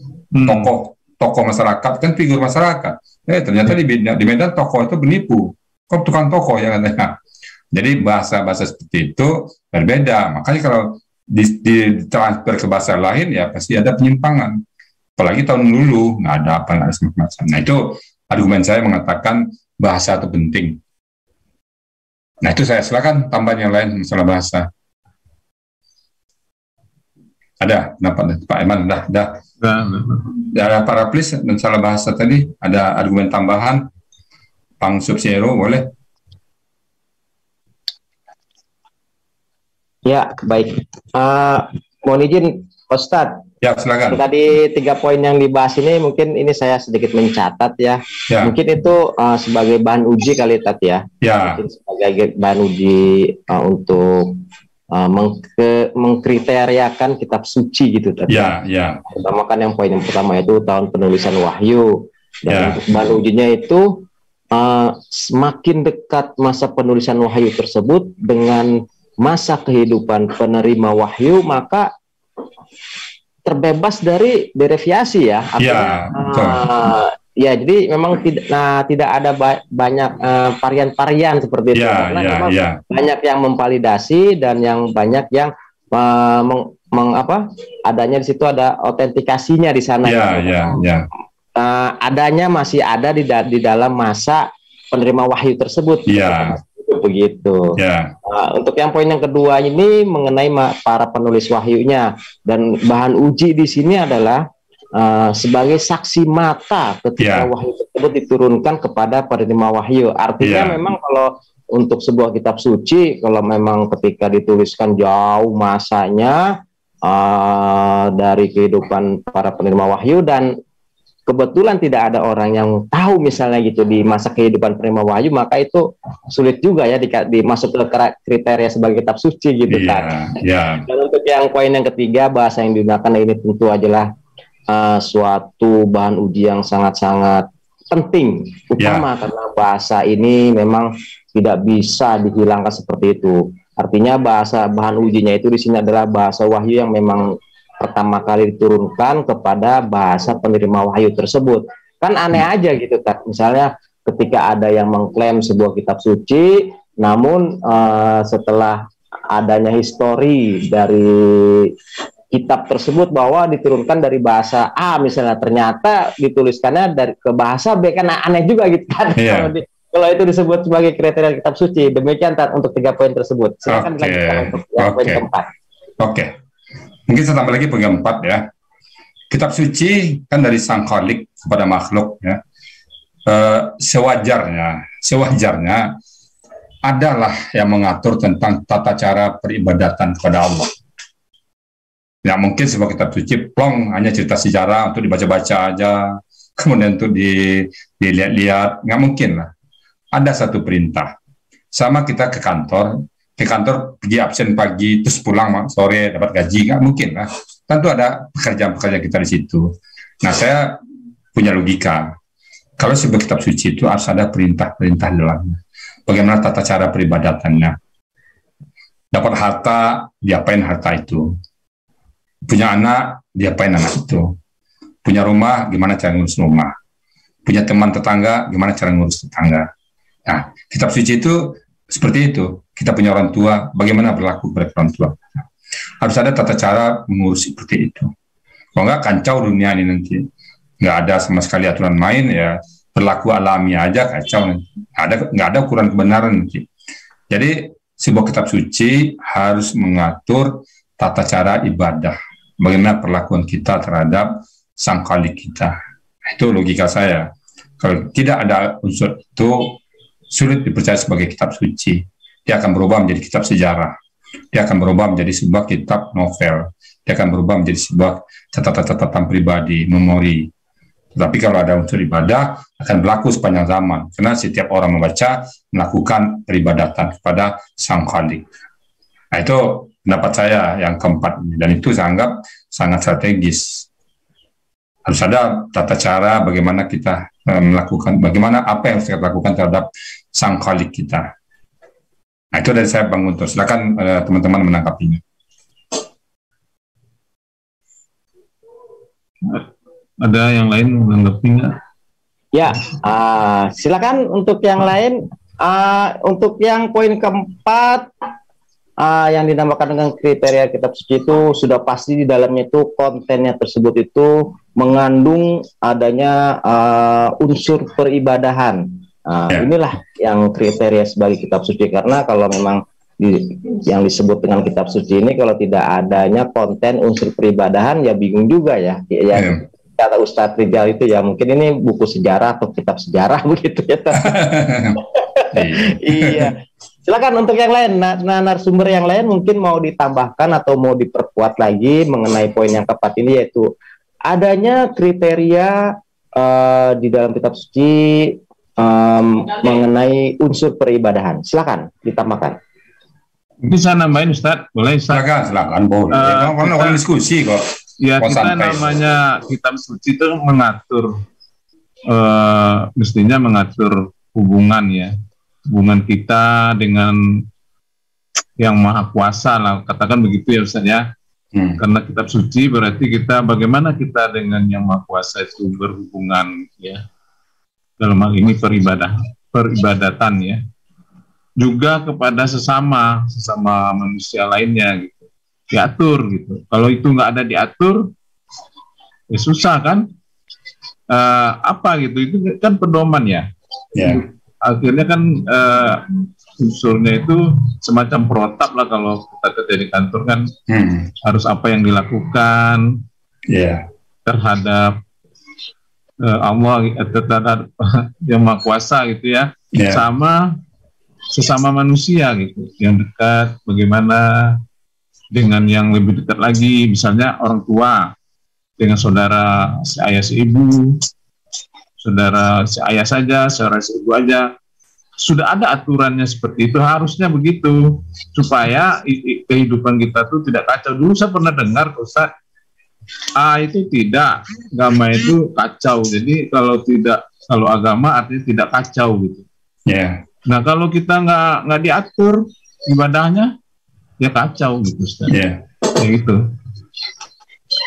Tokoh masyarakat kan figur masyarakat. Ternyata di Medan tokoh itu penipu. Kau tukang tokoh ya katanya. Jadi bahasa-bahasa seperti itu berbeda. Makanya kalau ditransfer ke bahasa lain ya pasti ada penyimpangan. Apalagi tahun dulu nggak ada apa nggak semacam. Nah itu argumen saya mengatakan bahasa itu penting. Nah itu saya silakan tambahan yang lain masalah bahasa. Ada pendapat Pak Iman? Dah. Ada Paraplis masalah bahasa tadi. Ada argumen tambahan? Pang Subsiero boleh? Ya, baik. Mohon izin, Ustadz. Ya, silakan. Tadi 3 poin yang dibahas ini, mungkin ini saya sedikit mencatat ya. Mungkin itu sebagai bahan uji kali, Tat ya. Mungkin sebagai bahan uji untuk mengkriteriakan kitab suci gitu, Tat. Pertama kan yang poin yang pertama itu tahun penulisan wahyu. Dan untuk bahan ujinya itu semakin dekat masa penulisan wahyu tersebut dengan masa kehidupan penerima wahyu, maka terbebas dari deviasi ya. Artinya, ya, jadi memang tidak ada banyak varian-varian seperti itu. Karena memang banyak yang memvalidasi dan yang banyak yang adanya di situ ada autentikasinya di sana. Adanya masih ada di dalam masa penerima wahyu tersebut. Begitu. Untuk yang poin yang kedua ini mengenai para penulis wahyunya, dan bahan uji di sini adalah sebagai saksi mata ketika wahyu tersebut diturunkan kepada penerima wahyu. Artinya memang kalau untuk sebuah kitab suci, kalau memang ketika dituliskan jauh masanya dari kehidupan para penerima wahyu, dan kebetulan tidak ada orang yang tahu misalnya gitu di masa kehidupan penerima wahyu, maka itu sulit juga ya dimasuk ke kriteria sebagai kitab suci gitu kan. Dan untuk yang poin yang ketiga, bahasa yang digunakan ini tentu adalah suatu bahan uji yang sangat-sangat penting, utama karena bahasa ini memang tidak bisa dihilangkan seperti itu. Artinya bahasa bahan ujinya itu di sini adalah bahasa wahyu yang memang pertama kali diturunkan kepada bahasa penerima wahyu tersebut. Kan aneh aja gitu, tak? Misalnya ketika ada yang mengklaim sebuah kitab suci, namun setelah adanya histori dari kitab tersebut bahwa diturunkan dari bahasa A, misalnya ternyata dituliskannya dari ke bahasa B, kan aneh juga gitu kan. Kalau itu disebut sebagai kriteria kitab suci. Demikian untuk 3 poin tersebut. Silakan dilanjutkan untuk poin keempat. Mungkin saya tambah lagi poin keempat ya. Kitab suci kan dari Sang Khalik kepada makhluk ya. Sewajarnya adalah yang mengatur tentang tata cara peribadatan kepada Allah. Ya mungkin sebuah kitab suci plong hanya cerita sejarah untuk dibaca-baca aja, kemudian untuk dilihat-lihat, nggak mungkin lah. Ada satu perintah. Sama kita ke kantor pergi absen pagi, terus pulang sore dapat gaji, nggak mungkin lah. Tentu ada pekerjaan-pekerjaan kita di situ. Nah, saya punya logika. Kalau sebuah kitab suci itu harus ada perintah-perintah dalamnya. Bagaimana tata cara peribadatannya. Dapat harta, diapain harta itu. Punya anak, diapain anak itu. Punya rumah, gimana cara ngurus rumah. Punya teman tetangga, gimana cara ngurus tetangga. Nah, kitab suci itu seperti itu. Kita punya orang tua, bagaimana berlaku kepada orang tua. Harus ada tata cara mengurus seperti itu. Kalau nggak, kacau dunia ini nanti. Nggak ada sama sekali aturan main, ya berlaku alami aja, kacau nanti. Nggak ada ukuran kebenaran nanti. Jadi, sebuah kitab suci harus mengatur tata cara ibadah. Bagaimana perlakuan kita terhadap Sang Khalik kita. Itu logika saya. Kalau tidak ada unsur itu, sulit dipercaya sebagai kitab suci. Dia akan berubah menjadi kitab sejarah. Dia akan berubah menjadi sebuah kitab novel. Dia akan berubah menjadi sebuah catatan-catatan pribadi, memori. Tetapi kalau ada unsur ibadah, akan berlaku sepanjang zaman. Karena setiap orang membaca, melakukan peribadatan kepada Sang Khalik. Nah, itu pendapat saya yang keempat. Dan itu saya anggap sangat strategis. Harus ada tata cara bagaimana kita melakukan, bagaimana apa yang harus kita lakukan terhadap Sang Khalik kita. Nah, itu dari saya, Bang Guntur. Silakan teman-teman menangkapinya. Ada yang lain menanggapi nggak? Ya, silakan untuk yang lain. Untuk yang poin keempat, yang dinamakan dengan kriteria kitab suci itu sudah pasti di dalamnya itu kontennya tersebut itu mengandung adanya unsur peribadahan. Inilah yang kriteria sebagai kitab suci, karena kalau memang yang disebut dengan kitab suci ini kalau tidak adanya konten unsur peribadahan, ya bingung juga ya. Kata Ustadz Rijal itu ya mungkin ini buku sejarah atau kitab sejarah begitu ya. Iya. Silakan untuk yang lain, narasumber yang lain mungkin mau ditambahkan atau mau diperkuat lagi mengenai poin yang keempat ini, yaitu adanya kriteria di dalam kitab suci mengenai unsur peribadahan. Silakan ditambahkan. Mungkin saya nambahin, Ustadz, boleh Ustadz? Silakan boleh. Orang diskusi kok. Ya, kita namanya kitab suci itu mengatur, mestinya mengatur hubungan ya, hubungan kita dengan yang maha kuasa lah, katakan begitu ya Ustaz ya. Karena kitab suci berarti kita bagaimana kita dengan yang maha kuasa itu berhubungan ya, dalam hal ini peribadatan ya, juga kepada sesama manusia lainnya gitu, diatur gitu. Kalau itu nggak ada diatur ya susah kan, apa gitu, itu kan pedoman ya. Akhirnya kan unsurnya itu semacam protap lah kalau kita kerja di kantor kan, harus apa yang dilakukan terhadap Allah, terhadap yang maha kuasa gitu ya, sama sesama manusia gitu, yang dekat, bagaimana dengan yang lebih dekat lagi, misalnya orang tua dengan saudara si ayah si ibu, saudara si ayah saja, saudara si ibu aja. Sudah ada aturannya seperti itu, harusnya begitu, supaya kehidupan kita tuh tidak kacau. Dulu saya pernah dengar, Ustaz, itu tidak, agama itu kacau. Jadi kalau agama artinya tidak kacau gitu. Nah kalau kita nggak diatur ibadahnya, ya kacau gitu, Ustaz. Ya gitu.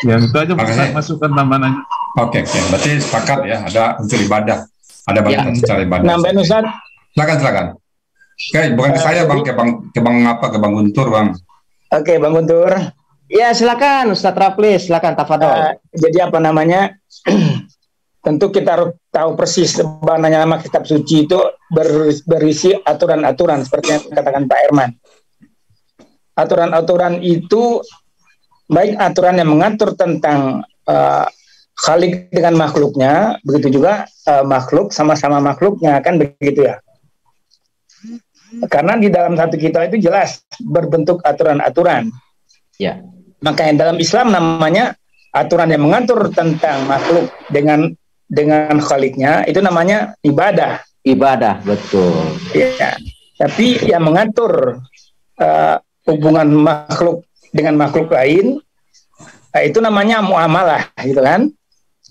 Yang itu aja masukan tambahan aja. Oke. Berarti sepakat ya, ada unsur ibadah, ada bantuan secara ibadah. Nambahin Ustaz. Silakan. Oke, bukan ke saya Bang, ke Bang Guntur Bang. Oke, Bang Guntur. Ya silakan Ustaz Rapli, silakan tafadhol. Jadi apa namanya? Tentu kita harus tahu persis sebenarnya nama kitab suci itu berisi aturan-aturan seperti yang dikatakan Pak Herman. Aturan-aturan itu baik aturan yang mengatur tentang Khalik dengan makhluknya, begitu juga makhluk sama-sama makhluknya, kan begitu ya. Karena di dalam satu kitab itu jelas berbentuk aturan-aturan. Ya. Makanya dalam Islam namanya aturan yang mengatur tentang makhluk dengan Khaliknya itu namanya ibadah. Ibadah, betul. Ya. Tapi yang mengatur hubungan makhluk dengan makhluk lain itu namanya muamalah, gitu kan?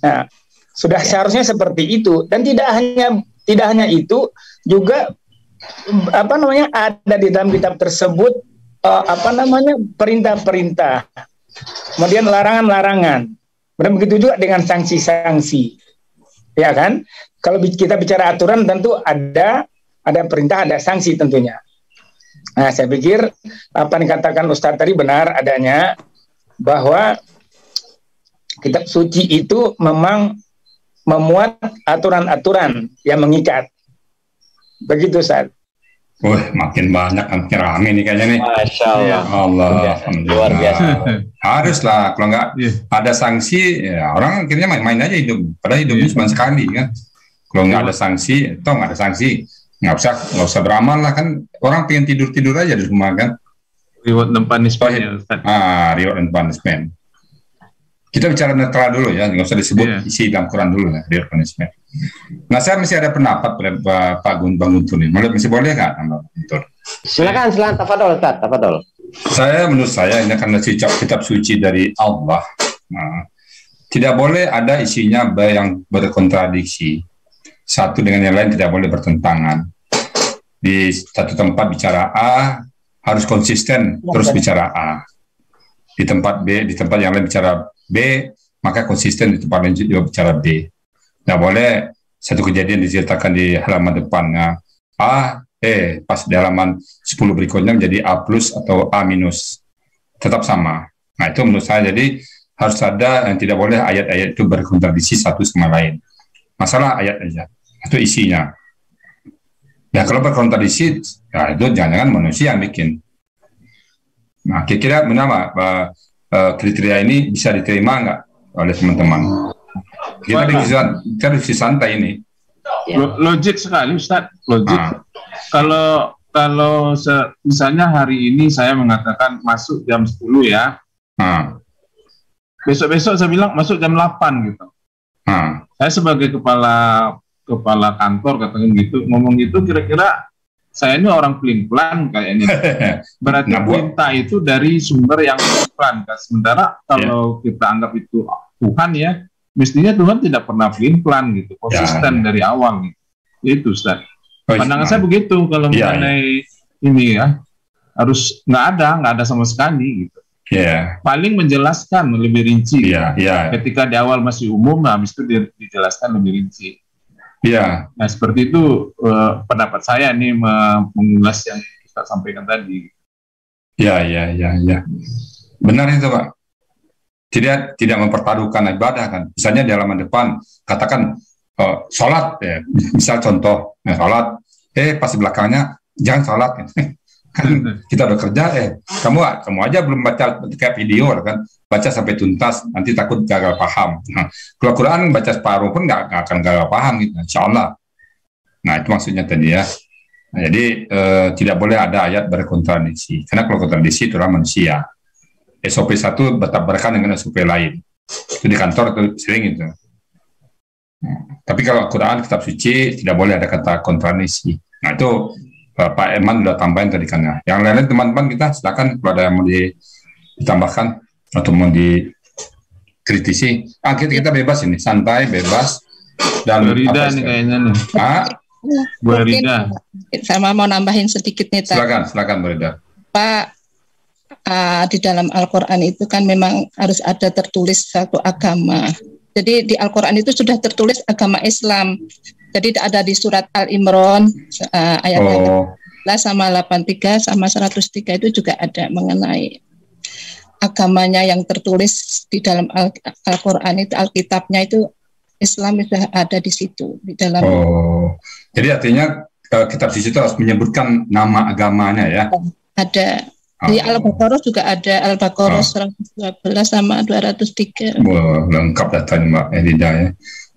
Nah, sudah seharusnya seperti itu, dan tidak hanya itu, juga ada di dalam kitab tersebut perintah-perintah, kemudian larangan-larangan, dan begitu juga dengan sanksi-sanksi, ya kan? Kalau kita bicara aturan tentu ada perintah, ada sanksi tentunya. Nah, saya pikir apa yang dikatakan Ustadz tadi benar adanya, bahwa kitab suci itu memang memuat aturan-aturan yang mengikat. Begitu, Ustaz. Makin banyak, makin rame nih kayaknya nih. Masya Allah. Luar biasa. Haruslah, kalau nggak ada sanksi, ya orang akhirnya main-main aja hidup. Padahal hidupnya cuma sekali kan. Kalau nggak ada sanksi, nggak ada sanksi, nggak usah beramal lah kan. Orang pengen tidur aja di rumah kan. Reward and punishment ya, Ustaz. Reward and punishment. Kita bicara netral dulu ya, nggak usah disebut isi dalam Quran dulu ya, reward punishment. Nah, saya masih ada pendapat Pak Bang Guntur nih. Masih boleh nggak, Bang Guntur? Silakan, tafadhol, Ustaz, tafadhol. Menurut saya ini karena kitab suci dari Allah. Nah, tidak boleh ada isinya yang berkontradiksi. Satu dengan yang lain tidak boleh bertentangan. Di satu tempat bicara A, harus konsisten terus bicara A. Di tempat B, di tempat yang lain bicara B, maka konsisten di tempat lain juga bicara B. Nggak boleh satu kejadian diceritakan di halaman depannya A, pas di halaman 10 berikutnya menjadi A plus atau A minus. Tetap sama. Nah, itu menurut saya, jadi harus ada yang tidak boleh ayat-ayat itu berkontradiksi satu sama lain. Masalah ayat aja, atau isinya. Ya kalau berkontradiksi, ya itu jangan-jangan manusia yang bikin. Nah, kira-kira benar kriteria ini bisa diterima nggak oleh teman-teman? Kita diskusi santai ini. Logik sekali, Ustaz. Logik. Kalau misalnya hari ini saya mengatakan masuk jam 10 ya. Besok-besok saya bilang masuk jam 8 gitu. Saya sebagai kepala kantor katakan gitu, ngomong gitu, kira-kira saya ini orang pelin-pelan kayaknya. Berarti perintah itu dari sumber yang pelin-pelan. Sementara kalau kita anggap itu Tuhan ya, mestinya Tuhan tidak pernah pelin-pelan gitu, konsisten dari awal gitu. Itu Ustaz. Pandangan saya begitu kalau mengenai ini ya. harus nggak ada sama sekali gitu. Paling menjelaskan lebih rinci. Ketika di awal masih umum, habis itu dijelaskan lebih rinci. Nah seperti itu pendapat saya nih mengulas yang kita sampaikan tadi. Benar itu Pak. Tidak mempertaruhkan ibadah kan. Misalnya di halaman depan katakan sholat ya, misal contoh sholat, pas di belakangnya jangan sholat kan kita udah kerja kamu aja belum baca kayak video kan, baca sampai tuntas nanti takut gagal paham. Kalau Quran baca separuh pun nggak akan gagal paham gitu, insya Allah. Nah itu maksudnya tadi ya. Nah, jadi tidak boleh ada ayat berkontradiksi, karena kalau kontradiksi itulah manusia. SOP 1 bertabrakan dengan SOP lain, itu di kantor itu sering itu. Tapi kalau Quran kitab suci tidak boleh ada kata kontradiksi. Nah itu Pak Eman sudah tambahin tadi kan ya. Yang lain teman-teman kita silakan kalau ada yang mau ditambahkan atau mau dikritisi. Kita bebas ini, santai, bebas. Dan Bu Rida nih kayaknya nih. Bu Rida. Sama mau nambahin sedikit nih. Silakan Bu Rida. Pak, di dalam Al-Quran itu kan memang harus ada tertulis satu agama. Jadi di Al-Quran itu sudah tertulis agama Islam. Jadi ada di surat Al-Imran ayat 18 sama 83 sama 103 itu juga ada mengenai agamanya yang tertulis di dalam Al-Quran itu, Alkitabnya itu Islam sudah ada di situ di dalam. Jadi artinya kitab suci itu harus menyebutkan nama agamanya ya? Ada. Di Al-Baqarah juga ada, Al-Baqarah 112 sama 203. Lengkap datanya Mbak Elida ya.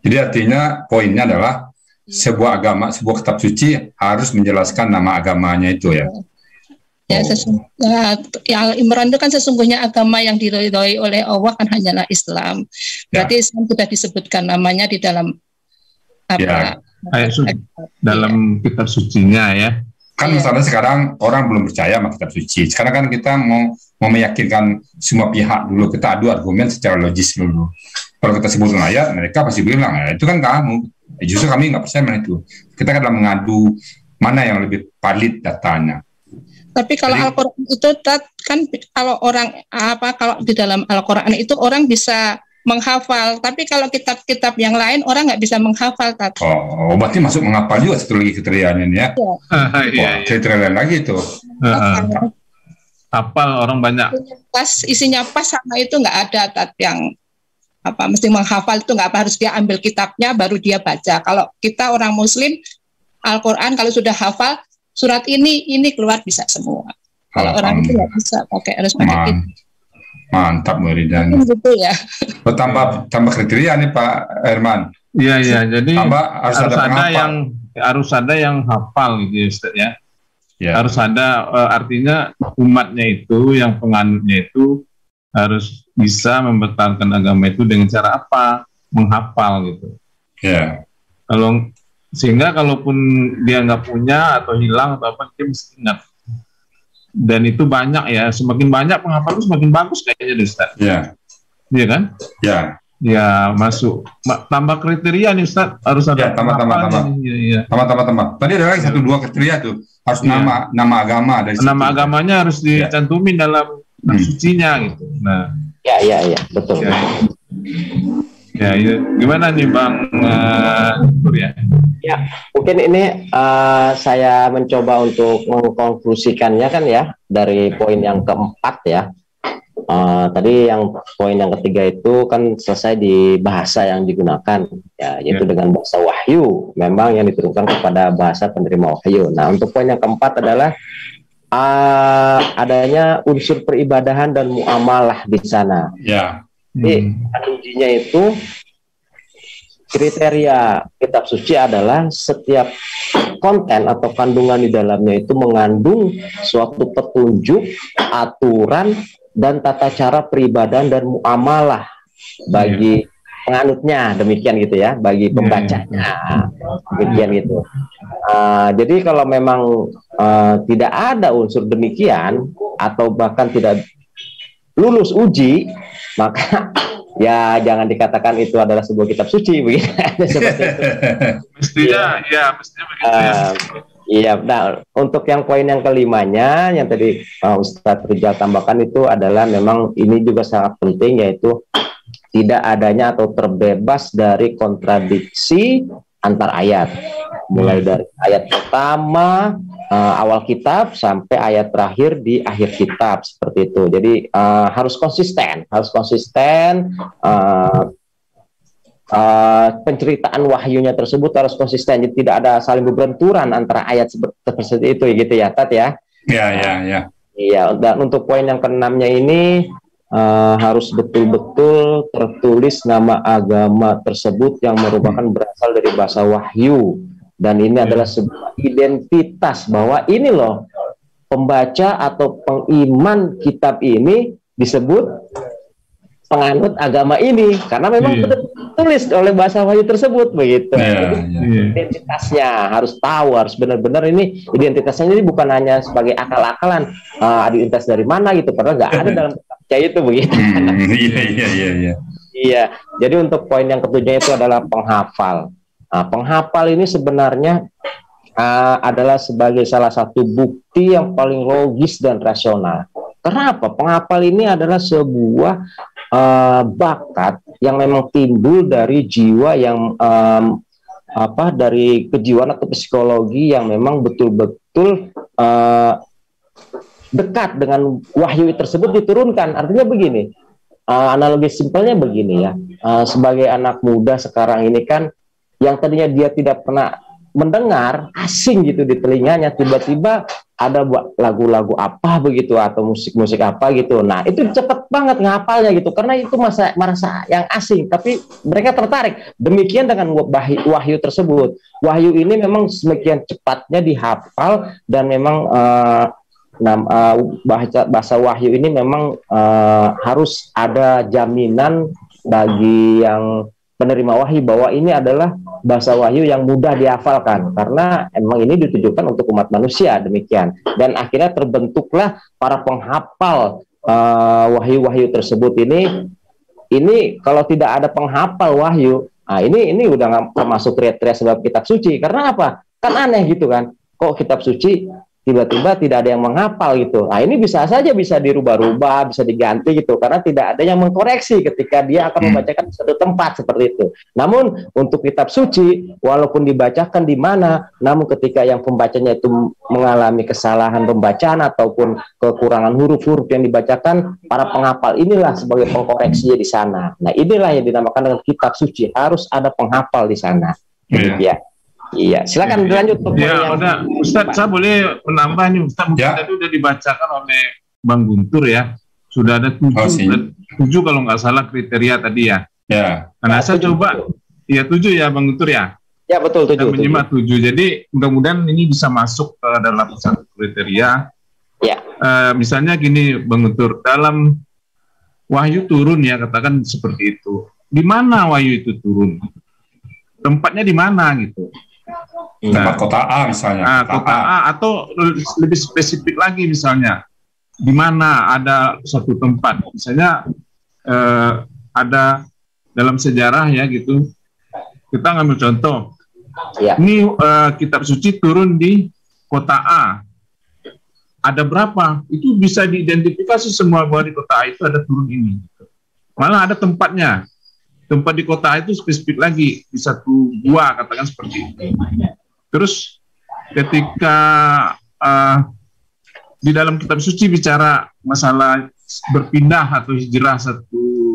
Jadi artinya poinnya adalah sebuah agama, sebuah kitab suci harus menjelaskan nama agamanya itu ya. Al-Imran itu kan sesungguhnya agama yang diridhoi oleh Allah kan hanyalah Islam. Berarti Islam sudah disebutkan namanya di dalam ayat dalam kitab sucinya ya. Kan misalnya sekarang orang belum percaya sama kitab suci. Sekarang kan kita mau meyakinkan semua pihak dulu, kita adu argumen secara logis dulu. Kalau kita sebutkan ayat, mereka pasti bilang itu kan kamu. Justru kami nggak percaya dengan itu. Kita kan mengadu mana yang lebih valid datanya. Tapi kalau Al-Quran itu kan kalau orang kalau di dalam Al-Quran itu orang bisa menghafal, tapi kalau kitab-kitab yang lain orang nggak bisa menghafal. Berarti masuk menghafal juga satu lagi kriterianya ya. Kriteria lagi itu. Hafal orang banyak. Isinya pas sama itu nggak ada yang mesti menghafal itu nggak harus dia ambil kitabnya baru dia baca. Kalau kita orang Muslim Al-Quran kalau sudah hafal surat ini keluar bisa semua. Kalau orang itu nggak bisa harus pakai kitab. Mantap Bu Rida. Gitu ya. Tambah kriteria nih Pak Herman. Iya. Jadi harus ada yang hafal gitu ya Ustaz ya. Harus ada artinya umatnya itu, yang penganutnya itu harus bisa mempertahankan agama itu dengan cara apa? Menghafal gitu. Sehingga kalaupun dia nggak punya atau hilang atau apa, dia mesti ingat. Dan itu banyak ya, semakin banyak penghafal itu semakin bagus kayaknya Ustaz. Iya kan? Ya masuk. Tambah kriteria nih Ustaz, harus ada tambah. Tadi ada lagi 1-2 kriteria tuh. Harus nama agama dari nama situ. Agamanya harus dicantumin dalam sucinya gitu. Nah. Ya, betul. Ya, gimana nih Bang Ya, mungkin ini saya mencoba untuk mengkonklusikannya kan ya dari poin yang keempat ya. Tadi yang poin yang ketiga itu kan selesai di bahasa yang digunakan ya, yaitu dengan bahasa wahyu, memang yang diturunkan kepada bahasa penerima wahyu. Nah, untuk poin yang keempat adalah adanya unsur peribadahan dan muamalah di sana. Jadi kuncinya itu kriteria kitab suci adalah setiap konten atau kandungan di dalamnya itu mengandung suatu petunjuk, aturan, dan tata cara peribadahan dan muamalah bagi penganutnya, demikian gitu ya, bagi pembacanya, demikian gitu. Jadi kalau memang tidak ada unsur demikian atau bahkan tidak lulus uji, maka ya jangan dikatakan itu adalah sebuah kitab suci begitu. Mestinya begitu ya. Iya, nah untuk yang poin yang kelimanya yang tadi Ustadz Rizal tambahkan itu adalah memang ini juga sangat penting, yaitu tidak adanya atau terbebas dari kontradiksi antar ayat, mulai dari ayat pertama awal kitab sampai ayat terakhir di akhir kitab, seperti itu. Jadi harus konsisten penceritaan wahyunya tersebut harus konsisten. Jadi tidak ada saling berbenturan antara ayat seperti itu, gitu ya, Tat ya. Iya, dan untuk poin yang keenamnya ini harus betul-betul tertulis nama agama tersebut yang merupakan berasal dari bahasa wahyu, dan ini adalah sebuah identitas bahwa ini loh pembaca atau pengiman kitab ini disebut penganut agama ini karena memang tertulis oleh bahasa wahyu tersebut, begitu. Identitasnya harus tahu, harus benar-benar ini identitasnya ini bukan hanya sebagai akal-akalan identitas dari mana gitu, padahal nggak ada dalam kitab itu, begitu. Iya. Jadi untuk poin yang ketujuh itu adalah penghafal. Penghafal ini sebenarnya adalah sebagai salah satu bukti yang paling logis dan rasional. Kenapa? Penghafal ini adalah sebuah bakat yang memang timbul dari jiwa yang dari kejiwaan atau psikologi yang memang betul-betul dekat dengan wahyu tersebut diturunkan. Artinya begini, analogi simpelnya begini ya, sebagai anak muda sekarang ini kan yang tadinya dia tidak pernah mendengar, asing gitu di telinganya, tiba-tiba ada lagu-lagu apa begitu atau musik-musik apa gitu. Nah, itu cepat banget ngapalnya gitu karena itu merasa yang asing, tapi mereka tertarik. Demikian dengan wahyu tersebut. Wahyu ini memang semakin cepatnya dihafal dan memang bahasa wahyu ini memang harus ada jaminan bagi yang penerima wahyu bahwa ini adalah bahasa wahyu yang mudah dihafalkan karena emang ini ditujukan untuk umat manusia, demikian. Dan akhirnya terbentuklah para penghafal wahyu-wahyu tersebut ini kalau tidak ada penghafal wahyu, ini udah nggak termasuk kriteria sebab kitab suci. Karena apa? Kan aneh gitu kan, kok kitab suci tiba-tiba tidak ada yang menghafal gitu. Nah, ini bisa saja bisa dirubah-rubah, bisa diganti gitu, karena tidak ada yang mengkoreksi ketika dia akan membacakan satu tempat seperti itu. Namun untuk kitab suci, walaupun dibacakan di mana, namun ketika yang pembacanya itu mengalami kesalahan pembacaan ataupun kekurangan huruf-huruf yang dibacakan, para penghafal inilah sebagai pengkoreksinya di sana. Nah, inilah yang dinamakan dengan kitab suci, harus ada penghafal di sana. Ya. Iya, silakan dilanjut. Udah, Ustadz, saya boleh menambah nih, Ustadz, mungkin tadi udah dibacakan oleh Bang Guntur ya, sudah ada 7 kalau nggak salah kriteria tadi ya. Nah, saya coba, 7 ya Bang Guntur ya. Ya betul, 7. Menyimak 7, jadi mudah-mudahan ini bisa masuk ke dalam satu kriteria. Ya. Misalnya gini Bang Guntur, dalam wahyu turun ya, katakan seperti itu. Di mana wahyu itu turun? Tempatnya di mana gitu? Tempat kota A misalnya. Kota A atau lebih spesifik lagi misalnya di mana ada satu tempat, misalnya ada dalam sejarah ya gitu. Kita ngambil contoh. Ini kitab suci turun di kota A. Ada berapa? Itu bisa diidentifikasi semua bahwa di kota A itu ada turun ini. Malah ada tempatnya. Tempat di kota itu spesifik lagi, di satu gua, katakan seperti itu. Terus ketika di dalam kitab suci bicara masalah berpindah atau hijrah satu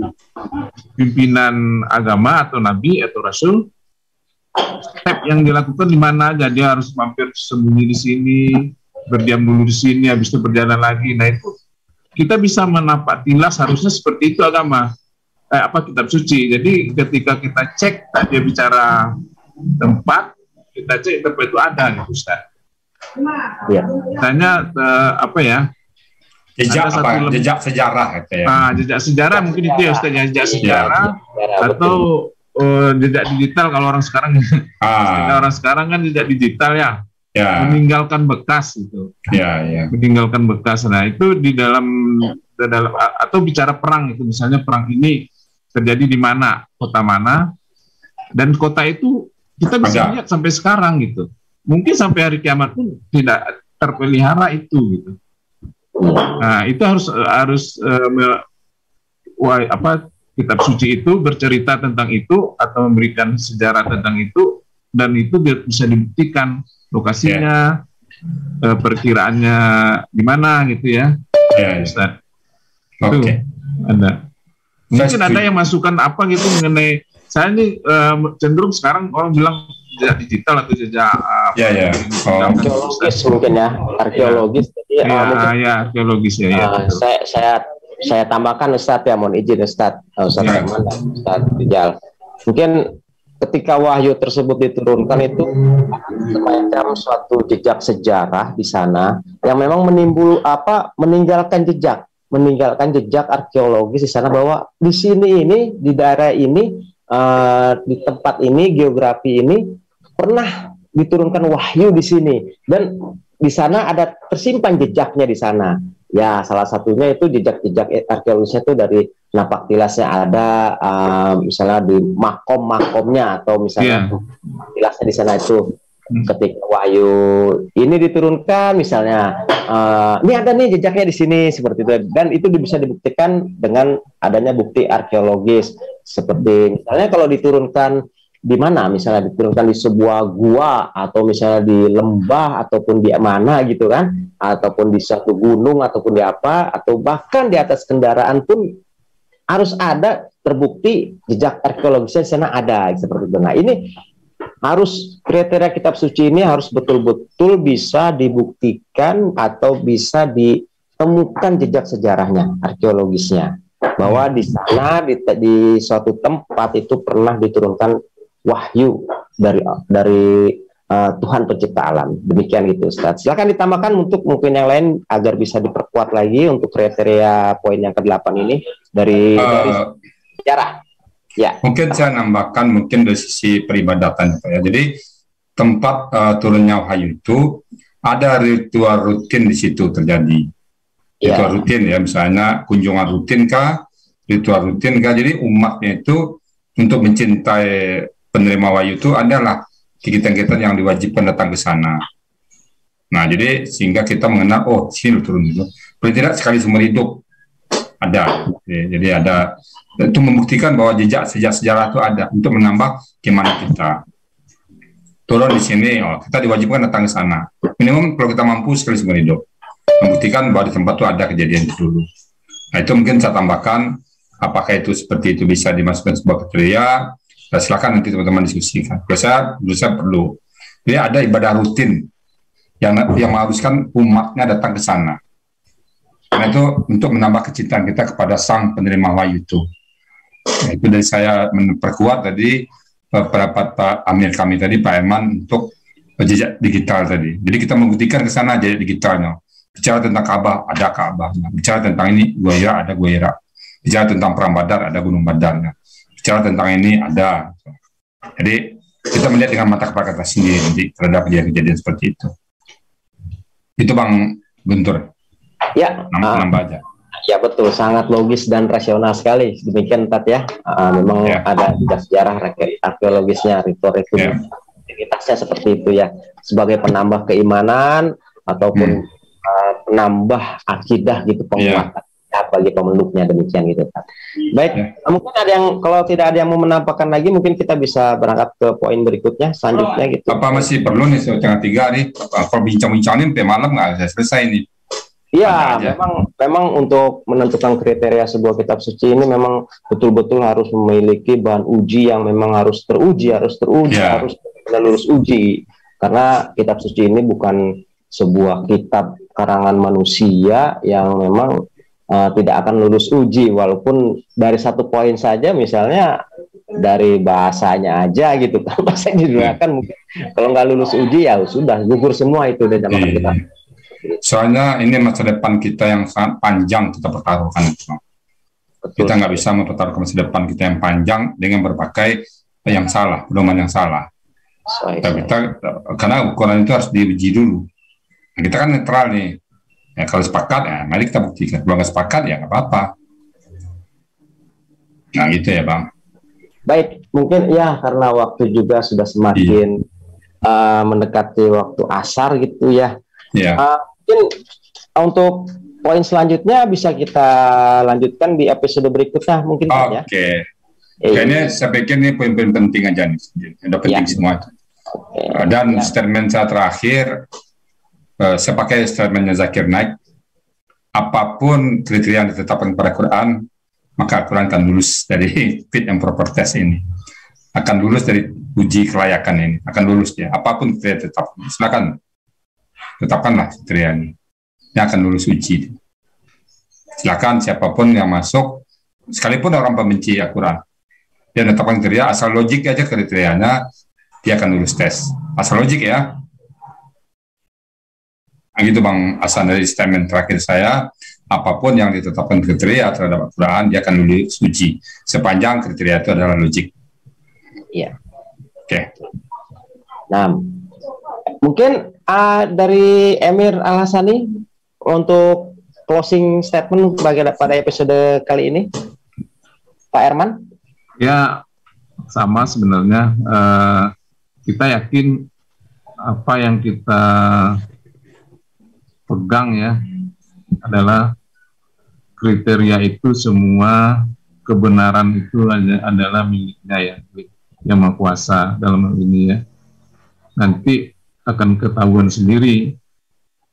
pimpinan agama atau nabi atau rasul, step yang dilakukan di mana aja, dia harus mampir sembunyi di sini, berdiam dulu di sini, habis itu berjalan lagi. Nah itu kita bisa menapak tilas harusnya seperti itu agama. Kitab suci. Jadi ketika kita cek dia bicara tempat, kita cek tempat itu ada gitu Ustaz. Ya. Misalnya jejak sejarah gitu ya. Jejak sejarah mungkin itu ya Ustaz, jejak sejarah atau jejak digital kalau orang sekarang. Orang sekarang kan jejak digital ya. Meninggalkan bekas itu. Meninggalkan bekas. Nah, itu di dalam atau bicara perang itu, misalnya perang ini terjadi di mana, kota mana, dan kota itu kita bisa lihat sampai sekarang gitu. mungkin sampai hari kiamat pun tidak terpelihara itu gitu. Nah, itu harus kitab suci itu bercerita tentang itu atau memberikan sejarah tentang itu, dan itu bisa dibuktikan lokasinya, perkiraannya di mana gitu ya. Ustaz. Oke. Ada. Mungkin ada yang masukan apa gitu mengenai, saya ini cenderung sekarang orang bilang jejak digital atau jejak arkeologis mungkin ya, arkeologis. Jadi arkeologis ya. Saya tambahkan Ustadz ya, mohon izin Ustadz Rahman dan Ustadz Rijal. Mungkin ketika wahyu tersebut diturunkan itu semacam suatu jejak sejarah di sana yang memang meninggalkan jejak arkeologis di sana, bahwa di sini ini, di daerah ini, di tempat ini, geografi ini pernah diturunkan wahyu di sini, dan di sana ada tersimpan jejaknya di sana. Ya, salah satunya itu jejak-jejak arkeologisnya itu dari napak tilasnya ada, misalnya di makomnya atau misalnya tilasnya di sana itu ketika wahyu ini diturunkan, misalnya ini ada nih jejaknya di sini seperti itu, dan itu bisa dibuktikan dengan adanya bukti arkeologis. Seperti misalnya kalau diturunkan di mana, misalnya diturunkan di sebuah gua atau misalnya di lembah ataupun di mana gitu kan, ataupun di suatu gunung ataupun di apa, atau bahkan di atas kendaraan pun harus ada terbukti jejak arkeologisnya di sana ada seperti itu. Nah, ini harus kriteria kitab suci ini harus betul-betul bisa dibuktikan atau bisa ditemukan jejak sejarahnya, arkeologisnya, bahwa di sana di suatu tempat itu pernah diturunkan wahyu dari Tuhan pencipta alam. Demikian gitu Ustaz. Silakan ditambahkan untuk mungkin yang lain agar bisa diperkuat lagi untuk kriteria poin yang ke-8 ini dari sejarah. Ya. Mungkin saya nambahkan mungkin dari sisi peribadatan ya. Jadi tempat turunnya wahyu itu ada ritual rutin di situ terjadi. Ritual rutin ya, misalnya kunjungan rutin kah, ritual rutin kah. Jadi umatnya itu untuk mencintai penerima wahyu itu adalah kegiatan-kegiatan yang diwajibkan datang ke sana. Nah, jadi sehingga kita mengenal, oh sini turun itu. Paling tidak sekali seumur hidup ada. Jadi ada, itu membuktikan bahwa jejak sejarah itu ada untuk menambah gimana kita turun di sini. Oh, kita diwajibkan datang ke sana. Minimum kalau kita mampu sekali seumur hidup, membuktikan bahwa di tempat itu ada kejadian itu dulu. Nah, itu mungkin saya tambahkan. Apakah itu seperti itu bisa dimasukkan sebuah kriteria? Silakan nanti teman-teman diskusikan. Saya perlu. Jadi ada ibadah rutin yang mengharuskan umatnya datang ke sana. Karena itu untuk menambah kecintaan kita kepada sang penerima wahyu itu. Nah, itu dari saya memperkuat tadi pendapat Pak Amir kami tadi, Pak Eman, untuk jejak digital tadi. Jadi kita membuktikan ke sana jejak digitalnya. Bicara tentang Ka'bah, ada Ka'bahnya. Bicara tentang ini, Gua Hira, ada Gua Hira. Bicara tentang Perang Badar, ada Gunung Badarnya. Bicara tentang ini ada. Jadi kita melihat dengan mata kepala kita sendiri terhadap kejadian seperti itu. Itu Bang Guntur. Ya. Nambah aja. Ya betul, sangat logis dan rasional sekali. Demikian Tat ya. Memang ada jejak sejarah arkeologisnya, ritual-ritual aktivitasnya seperti itu ya. Sebagai penambah keimanan ataupun penambah akidah gitu, penguatan. Bagi pemeluknya, demikian gitu Pak. Baik, mungkin ada yang, kalau tidak ada yang mau menambahkan lagi, mungkin kita bisa berangkat ke poin berikutnya selanjutnya gitu. Apa masih perlu nih setengah 3 nih? Kalau bincang-bincang ini sampai malam nggak selesai nih. Iya, memang untuk menentukan kriteria sebuah kitab suci ini memang betul-betul harus memiliki bahan uji yang memang harus teruji, harus lulus uji. Karena kitab suci ini bukan sebuah kitab karangan manusia yang memang tidak akan lulus uji, walaupun dari satu poin saja, misalnya dari bahasanya aja gitu kan, bahasa digunakan mungkin kalau nggak lulus uji ya sudah gugur semua itu dari zaman kita. Soalnya ini masa depan kita yang sangat panjang kita pertaruhkan. Kita nggak bisa mempertaruhkan masa depan kita yang panjang dengan berbagai yang salah, pedoman yang salah. Karena ukuran itu harus diuji dulu. Nah, kita kan netral nih. Ya, kalau sepakat, ya mari kita buktikan. Kalau nggak sepakat, ya nggak apa-apa. Nah, gitu ya, Bang. Baik, mungkin ya karena waktu juga sudah semakin mendekati waktu asar gitu ya. Yeah. Mungkin untuk poin selanjutnya bisa kita lanjutkan di episode berikutnya mungkin. Oke. Kayaknya saya pikir ini poin-poin penting aja nih. Udah penting semua. Dan statement saya terakhir, saya pakai statementnya Zakir Naik. Apapun kriteria yang ditetapkan pada Quran, maka Al-Quran akan lulus dari fit and proper test ini. Akan lulus dari uji kelayakan ini. Akan lulus dia. Apapun kriteria tetap. Silakan. Tetapkanlah kriteria ini. Yang akan lulus uji. Silakan siapapun yang masuk, sekalipun orang pembenci Al-Quran. Dia tetapkan kriteria, asal logik aja kriterianya, dia akan lulus tes. Asal logik ya. Nah, gitu Bang Hasan, dari statement terakhir saya, apapun yang ditetapkan kriteria terhadap Al-Quran, dia akan lulus uji. Sepanjang kriteria itu adalah logik. Iya. Oke. Nah, mungkin dari Emir Al-Hasani untuk closing statement pada episode kali ini, Pak Erman? Ya, sama sebenarnya. Kita yakin apa yang kita pegang ya adalah kriteria itu, semua kebenaran itu adalah miliknya ya, yang Maha Kuasa dalam hal ini ya. Nanti akan ketahuan sendiri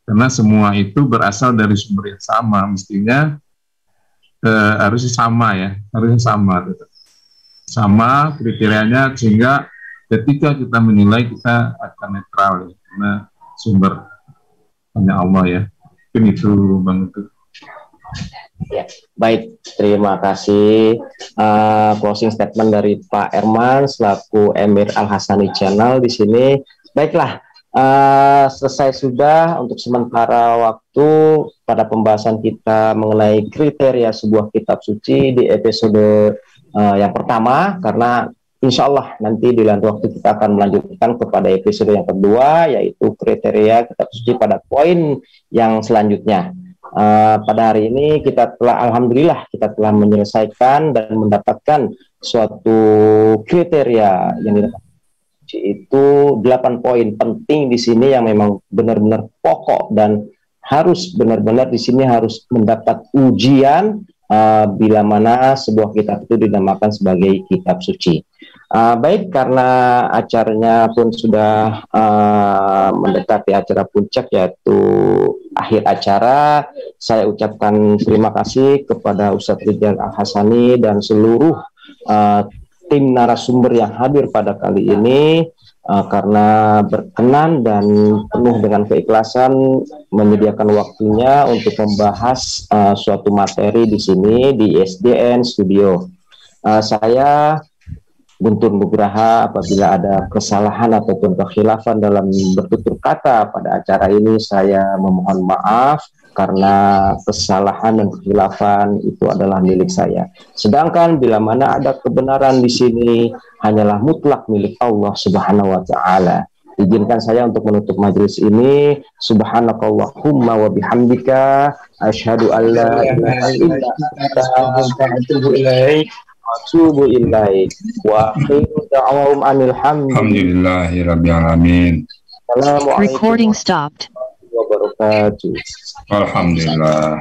karena semua itu berasal dari sumber yang sama, mestinya harusnya sama ya, harusnya sama kriterianya, sehingga ketika kita menilai kita akan netral ya, karena sumber hanya Allah ya. Mungkin itu Bang. Ya, baik, terima kasih closing statement dari Pak Erman selaku Emir Al-Hasani Channel di sini. Baiklah, selesai sudah untuk sementara waktu pada pembahasan kita mengenai kriteria sebuah kitab suci di episode yang pertama, karena insya Allah nanti di lain waktu kita akan melanjutkan kepada episode yang kedua, yaitu kriteria kitab suci pada poin yang selanjutnya. Pada hari ini kita telah, alhamdulillah, kita telah menyelesaikan dan mendapatkan suatu kriteria yang didapatkan, itu 8 poin penting di sini yang memang benar-benar pokok dan harus benar-benar di sini harus mendapat ujian bila mana sebuah kitab itu dinamakan sebagai kitab suci. Baik, karena acaranya pun sudah mendekati acara puncak, yaitu akhir acara, saya ucapkan terima kasih kepada Ustadz Ridwan Al-Hasani dan seluruh tim narasumber yang hadir pada kali ini, karena berkenan dan penuh dengan keikhlasan menyediakan waktunya untuk membahas suatu materi di sini di ISDN Studio. Saya Guntur Nugraha, apabila ada kesalahan ataupun kekhilafan dalam bertutur kata pada acara ini, saya memohon maaf karena kesalahan dan kekhilafan itu adalah milik saya. Sedangkan bila mana ada kebenaran di sini hanyalah mutlak milik Allah Subhanahu wa taala. Izinkan saya untuk menutup majelis ini. Subhanakallahumma wa bihamdika asyhadu an la ilaha illa anta astaghfiruka atubu ilaik wa akhiru da'wahum anil hamdulillahi rabbil alamin. Assalamualaikum Recording stopped. warahmatullahi wabarakatuh. Alhamdulillah.